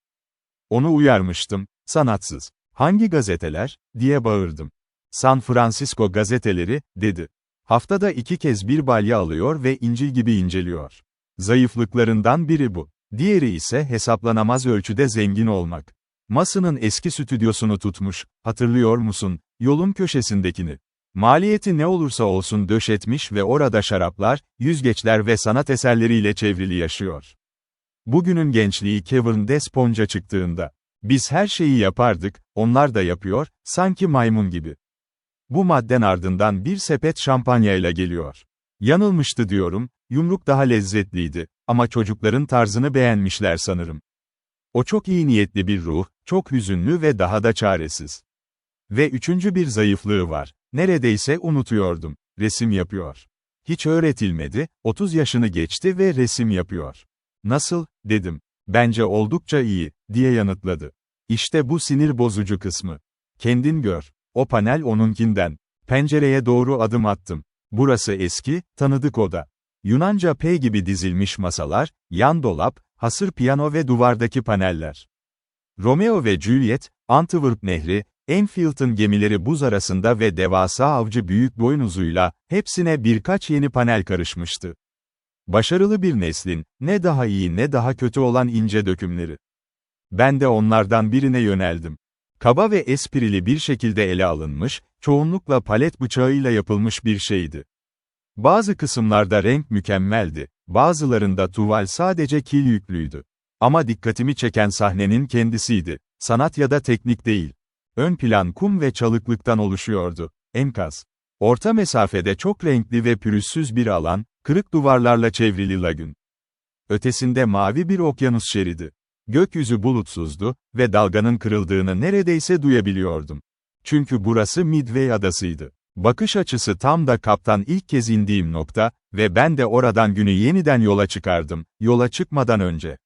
Onu uyarmıştım, "Sanatsız." "Hangi gazeteler?" diye bağırdım. "San Francisco gazeteleri," dedi. "Haftada 2 kez bir balya alıyor ve İncil gibi inceliyor. Zayıflıklarından biri bu. Diğeri ise hesaplanamaz ölçüde zengin olmak. Masa'nın eski stüdyosunu tutmuş, hatırlıyor musun, yolun köşesindekini. Maliyeti ne olursa olsun döşetmiş ve orada şaraplar, yüzgeçler ve sanat eserleriyle çevrili yaşıyor. Bugünün gençliği Cavern Desponge'a çıktığında, biz her şeyi yapardık, onlar da yapıyor, sanki maymun gibi. Bu madden ardından bir sepet şampanyayla geliyor. Yanılmıştı diyorum, yumruk daha lezzetliydi, ama çocukların tarzını beğenmişler sanırım. O çok iyi niyetli bir ruh, çok hüzünlü ve daha da çaresiz. Ve üçüncü bir zayıflığı var, neredeyse unutuyordum, resim yapıyor. Hiç öğretilmedi, 30 yaşını geçti ve resim yapıyor. "Nasıl?" dedim. "Bence oldukça iyi," diye yanıtladı. İşte bu sinir bozucu kısmı. Kendin gör. O panel onunkinden. Pencereye doğru adım attım. Burası eski, tanıdık oda. Yunanca P gibi dizilmiş masalar, yan dolap, hasır piyano ve duvardaki paneller. Romeo ve Juliet, Antwerp Nehri, Enfield'ın gemileri buz arasında ve devasa avcı büyük boynuzuyla, hepsine birkaç yeni panel karışmıştı. Başarılı bir neslin, ne daha iyi ne daha kötü olan ince dökümleri. Ben de onlardan birine yöneldim. Kaba ve esprili bir şekilde ele alınmış, çoğunlukla palet bıçağıyla yapılmış bir şeydi. Bazı kısımlarda renk mükemmeldi, bazılarında tuval sadece kil yüklüydü. Ama dikkatimi çeken sahnenin kendisiydi, sanat ya da teknik değil. Ön plan kum ve çalılıktan oluşuyordu, enkaz. Orta mesafede çok renkli ve pürüzsüz bir alan, kırık duvarlarla çevrili lagün. Ötesinde mavi bir okyanus şeridi. Gökyüzü bulutsuzdu ve dalganın kırıldığını neredeyse duyabiliyordum. Çünkü burası Midway adasıydı. Bakış açısı tam da kaptan ilk kez indiğim nokta ve ben de oradan günü yeniden yola çıkardım, yola çıkmadan önce.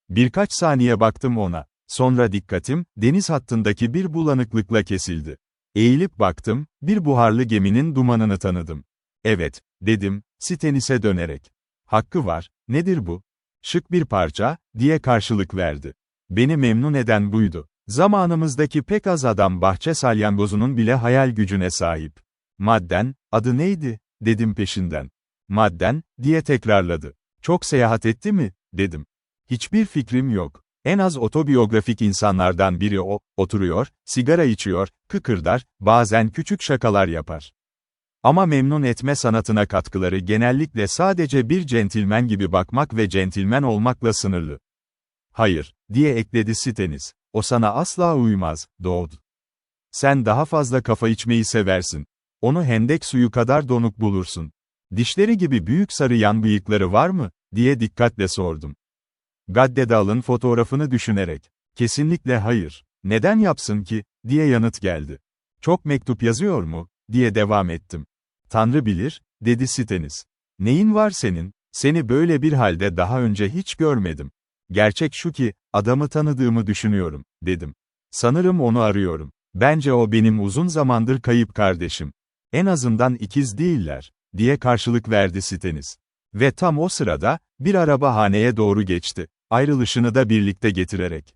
Birkaç saniye baktım ona. Sonra dikkatim, deniz hattındaki bir bulanıklıkla kesildi. Eğilip baktım, bir buharlı geminin dumanını tanıdım. Evet, dedim, Stennis'e dönerek. Hakkı var, nedir bu? Şık bir parça, diye karşılık verdi. Beni memnun eden buydu. Zamanımızdaki pek az adam bahçe salyangozunun bile hayal gücüne sahip. Madden, adı neydi, dedim peşinden. Madden, diye tekrarladı. Çok seyahat etti mi, dedim. Hiçbir fikrim yok. En az otobiyografik insanlardan biri o, oturuyor, sigara içiyor, kıkırdar, bazen küçük şakalar yapar. Ama memnun etme sanatına katkıları genellikle sadece bir centilmen gibi bakmak ve centilmen olmakla sınırlı. Hayır, diye ekledi Stennis. O sana asla uymaz, Dodd. Sen daha fazla kafa içmeyi seversin. Onu hendek suyu kadar donuk bulursun. Dişleri gibi büyük sarı yan bıyıkları var mı, diye dikkatle sordum. Gaddedal'ın fotoğrafını düşünerek. Kesinlikle hayır. Neden yapsın ki, diye yanıt geldi. Çok mektup yazıyor mu, diye devam ettim. Tanrı bilir, dedi Stennis. Neyin var senin? Seni böyle bir halde daha önce hiç görmedim. Gerçek şu ki, adamı tanıdığımı düşünüyorum, dedim. Sanırım onu arıyorum. Bence o benim uzun zamandır kayıp kardeşim. En azından ikiz değiller, diye karşılık verdi Stennis. Ve tam o sırada, bir araba haneye doğru geçti, ayrılışını da birlikte getirerek.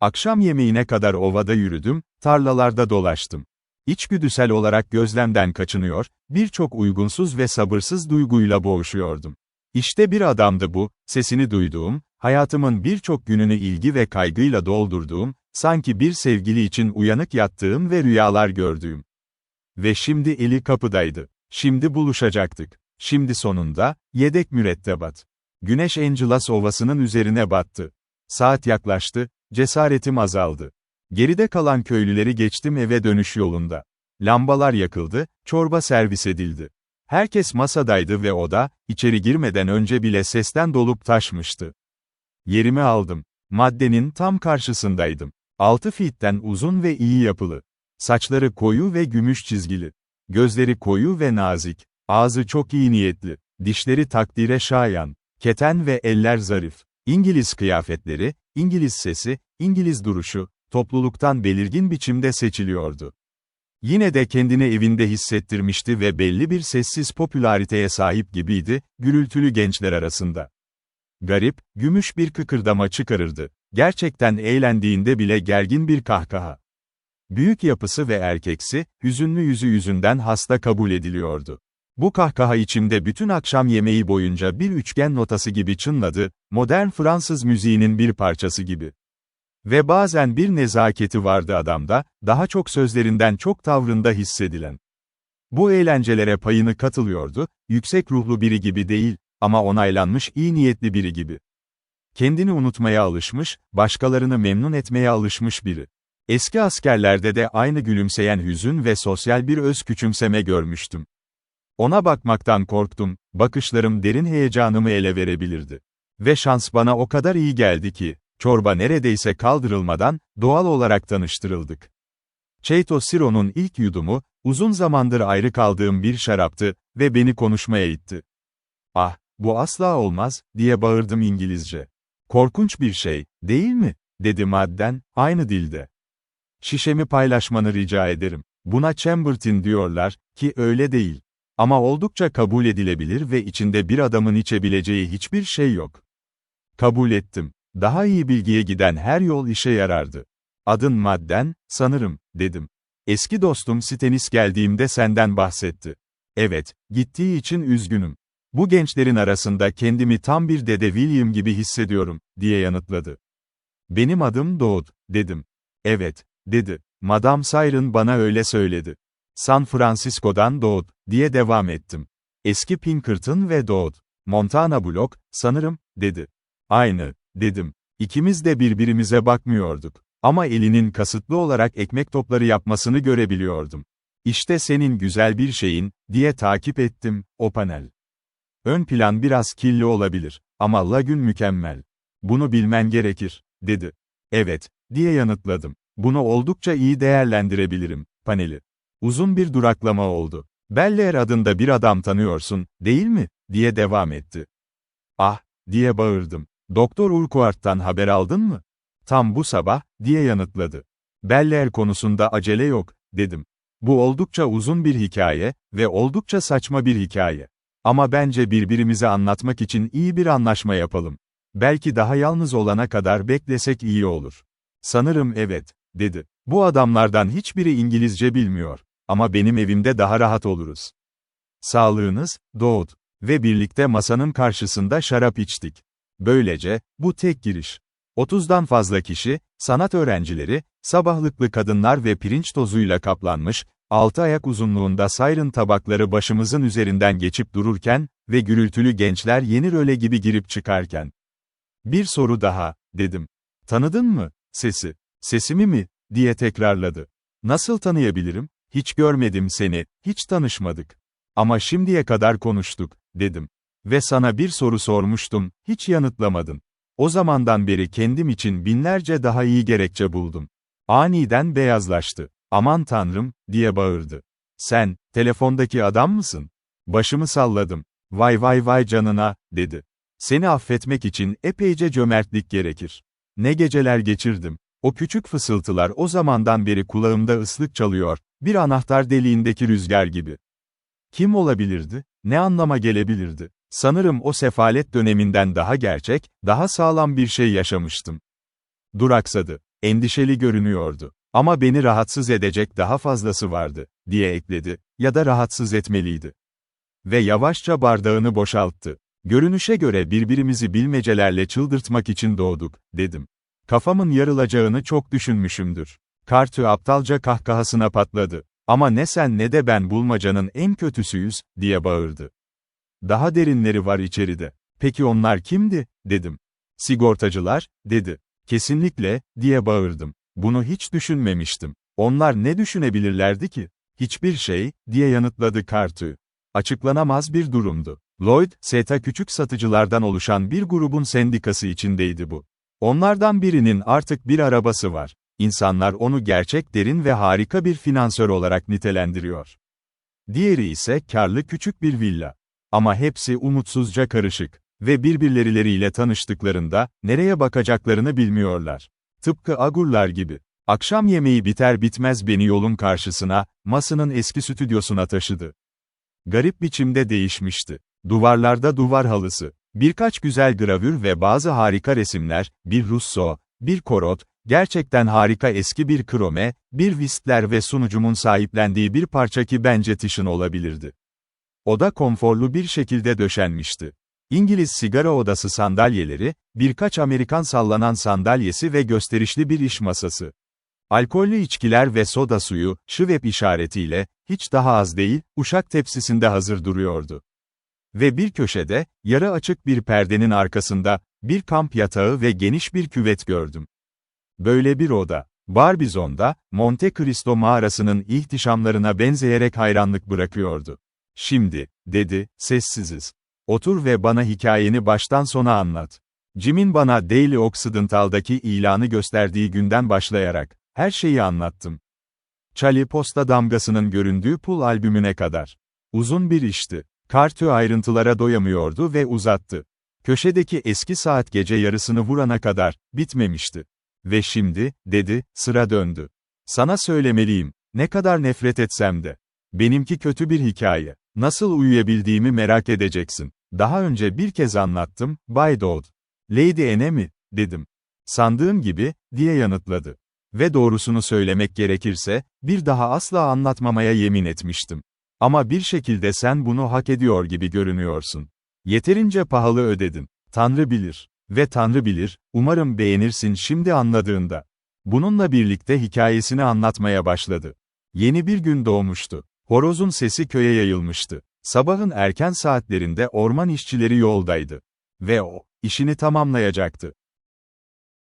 Akşam yemeğine kadar ovada yürüdüm, tarlalarda dolaştım. İçgüdüsel olarak gözlemden kaçınıyor, birçok uygunsuz ve sabırsız duyguyla boğuşuyordum. İşte bir adamdı bu, sesini duyduğum, hayatımın birçok gününü ilgi ve kaygıyla doldurduğum, sanki bir sevgili için uyanık yattığım ve rüyalar gördüğüm. Ve şimdi eli kapıdaydı. Şimdi buluşacaktık. Şimdi sonunda, yedek mürettebat. Güneş Angelas Ovası'nın üzerine battı. Saat yaklaştı, cesaretim azaldı. Geride kalan köylüleri geçtim eve dönüş yolunda. Lambalar yakıldı, çorba servis edildi. Herkes masadaydı ve oda, içeri girmeden önce bile sesten dolup taşmıştı. Yerimi aldım. Maddenin tam karşısındaydım. 6 feet'ten uzun ve iyi yapılı. Saçları koyu ve gümüş çizgili. Gözleri koyu ve nazik. Ağzı çok iyi niyetli. Dişleri takdire şayan. Keten ve eller zarif. İngiliz kıyafetleri, İngiliz sesi, İngiliz duruşu, topluluktan belirgin biçimde seçiliyordu. Yine de kendini evinde hissettirmişti ve belli bir sessiz popülariteye sahip gibiydi, gürültülü gençler arasında. Garip, gümüş bir kıkırdama çıkarırdı. Gerçekten eğlendiğinde bile gergin bir kahkaha. Büyük yapısı ve erkeksi, hüzünlü yüzü yüzünden hasta kabul ediliyordu. Bu kahkaha içimde bütün akşam yemeği boyunca bir üçgen notası gibi çınladı, modern Fransız müziğinin bir parçası gibi. Ve bazen bir nezaketi vardı adamda, daha çok sözlerinden çok tavrında hissedilen. Bu eğlencelere payını katılıyordu, yüksek ruhlu biri gibi değil, ama onaylanmış iyi niyetli biri gibi. Kendini unutmaya alışmış, başkalarını memnun etmeye alışmış biri. Eski askerlerde de aynı gülümseyen hüzün ve sosyal bir öz küçümseme görmüştüm. Ona bakmaktan korktum, bakışlarım derin heyecanımı ele verebilirdi. Ve şans bana o kadar iyi geldi ki, çorba neredeyse kaldırılmadan, doğal olarak tanıştırıldık. Chateau Siro'nun ilk yudumu, uzun zamandır ayrı kaldığım bir şaraptı ve beni konuşmaya itti. "Ah, bu asla olmaz," diye bağırdım İngilizce. "Korkunç bir şey, değil mi?" dedi Madden, aynı dilde. Şişemi paylaşmanı rica ederim. Buna Chambertin diyorlar, ki öyle değil. Ama oldukça kabul edilebilir ve içinde bir adamın içebileceği hiçbir şey yok. Kabul ettim. Daha iyi bilgiye giden her yol işe yarardı. Adın Madden, sanırım, dedim. Eski dostum Stennis geldiğimde senden bahsetti. Evet, gittiği için üzgünüm. Bu gençlerin arasında kendimi tam bir Dede William gibi hissediyorum, diye yanıtladı. Benim adım Dodd, dedim. Evet, dedi. Madame Siren bana öyle söyledi. San Francisco'dan Dodd, diye devam ettim. Eski Pinkerton ve Dodd. Montana Block, sanırım, dedi. Aynı, dedim. İkimiz de birbirimize bakmıyorduk. Ama elinin kasıtlı olarak ekmek topları yapmasını görebiliyordum. İşte senin güzel bir şeyin, diye takip ettim, o panel. Ön plan biraz kirli olabilir, ama lagün mükemmel. Bunu bilmen gerekir, dedi. Evet, diye yanıtladım. Bunu oldukça iyi değerlendirebilirim, paneli. Uzun bir duraklama oldu. Bel-Air adında bir adam tanıyorsun, değil mi, diye devam etti. Ah, diye bağırdım. Doktor Urquhart'tan haber aldın mı? Tam bu sabah, diye yanıtladı. Bel-Air konusunda acele yok, dedim. Bu oldukça uzun bir hikaye ve oldukça saçma bir hikaye. Ama bence birbirimize anlatmak için iyi bir anlaşma yapalım. Belki daha yalnız olana kadar beklesek iyi olur. Sanırım evet, dedi. Bu adamlardan hiçbiri İngilizce bilmiyor. Ama benim evimde daha rahat oluruz. Sağlığınız, Dodd. Ve birlikte masanın karşısında şarap içtik. Böylece, bu tek giriş. 30'dan fazla kişi, sanat öğrencileri, sabahlıklı kadınlar ve pirinç tozuyla kaplanmış, 6 ayak uzunluğunda Siren tabakları başımızın üzerinden geçip dururken ve gürültülü gençler yeni röle gibi girip çıkarken. Bir soru daha, dedim. Tanıdın mı, sesi? Sesimi mi, diye tekrarladı. Nasıl tanıyabilirim? Hiç görmedim seni, hiç tanışmadık. Ama şimdiye kadar konuştuk, dedim. Ve sana bir soru sormuştum, hiç yanıtlamadın. O zamandan beri kendim için binlerce daha iyi gerekçe buldum. Aniden beyazlaştı. Aman tanrım, diye bağırdı. Sen, telefondaki adam mısın? Başımı salladım. Vay vay vay canına, dedi. Seni affetmek için epeyce cömertlik gerekir. Ne geceler geçirdim. O küçük fısıltılar o zamandan beri kulağımda ıslık çalıyor, bir anahtar deliğindeki rüzgar gibi. Kim olabilirdi? Ne anlama gelebilirdi? Sanırım o sefalet döneminden daha gerçek, daha sağlam bir şey yaşamıştım. Duraksadı. Endişeli görünüyordu. Ama beni rahatsız edecek daha fazlası vardı, diye ekledi, ya da rahatsız etmeliydi. Ve yavaşça bardağını boşalttı. Görünüşe göre birbirimizi bilmecelerle çıldırtmak için doğduk, dedim. Kafamın yarılacağını çok düşünmüşümdür. Cartue aptalca kahkahasına patladı. Ama ne sen ne de ben bulmacanın en kötüsüyüz, diye bağırdı. Daha derinleri var içeride. Peki onlar kimdi, dedim. Sigortacılar, dedi. Kesinlikle, diye bağırdım. Bunu hiç düşünmemiştim. Onlar ne düşünebilirlerdi ki? Hiçbir şey, diye yanıtladı Cartue. Açıklanamaz bir durumdu. Lloyd, SETA küçük satıcılardan oluşan bir grubun sendikası içindeydi bu. Onlardan birinin artık bir arabası var. İnsanlar onu gerçek derin ve harika bir finansör olarak nitelendiriyor. Diğeri ise karlı küçük bir villa. Ama hepsi umutsuzca karışık ve birbirleriyle tanıştıklarında nereye bakacaklarını bilmiyorlar. Tıpkı agurlar gibi. Akşam yemeği biter bitmez beni yolun karşısına, masanın eski stüdyosuna taşıdı. Garip biçimde değişmişti. Duvarlarda duvar halısı, birkaç güzel gravür ve bazı harika resimler, bir Rousseau, bir Corot, gerçekten harika eski bir krome, bir Whistler ve sunucumun sahiplendiği bir parça ki bence Titian olabilirdi. Oda konforlu bir şekilde döşenmişti. İngiliz sigara odası sandalyeleri, birkaç Amerikan sallanan sandalyesi ve gösterişli bir iş masası. Alkollü içkiler ve soda suyu, Schweppes işaretiyle, hiç daha az değil, uşak tepsisinde hazır duruyordu. Ve bir köşede, yarı açık bir perdenin arkasında, bir kamp yatağı ve geniş bir küvet gördüm. Böyle bir oda, Barbizon'da, Monte Cristo mağarasının ihtişamlarına benzeyerek hayranlık bırakıyordu. Şimdi, dedi, sessiziz. Otur ve bana hikayeni baştan sona anlat. Jim'in bana Daily Occidental'daki ilanı gösterdiği günden başlayarak, her şeyi anlattım. Charlie Posta damgasının göründüğü Pul albümüne kadar. Uzun bir işti. Cartue ayrıntılara doyamıyordu ve uzattı. Köşedeki eski saat gece yarısını vurana kadar, bitmemişti. Ve şimdi, dedi, sıra döndü. Sana söylemeliyim, ne kadar nefret etsem de. Benimki kötü bir hikaye. Nasıl uyuyabildiğimi merak edeceksin. Daha önce bir kez anlattım, Bay Dodd. Lady Anne mi, dedim. Sandığım gibi, diye yanıtladı. Ve doğrusunu söylemek gerekirse, bir daha asla anlatmamaya yemin etmiştim. Ama bir şekilde sen bunu hak ediyor gibi görünüyorsun. Yeterince pahalı ödedin. Tanrı bilir. Ve Tanrı bilir, umarım beğenirsin şimdi anladığında. Bununla birlikte hikayesini anlatmaya başladı. Yeni bir gün doğmuştu. Horozun sesi köye yayılmıştı. Sabahın erken saatlerinde orman işçileri yoldaydı. Ve o, işini tamamlayacaktı.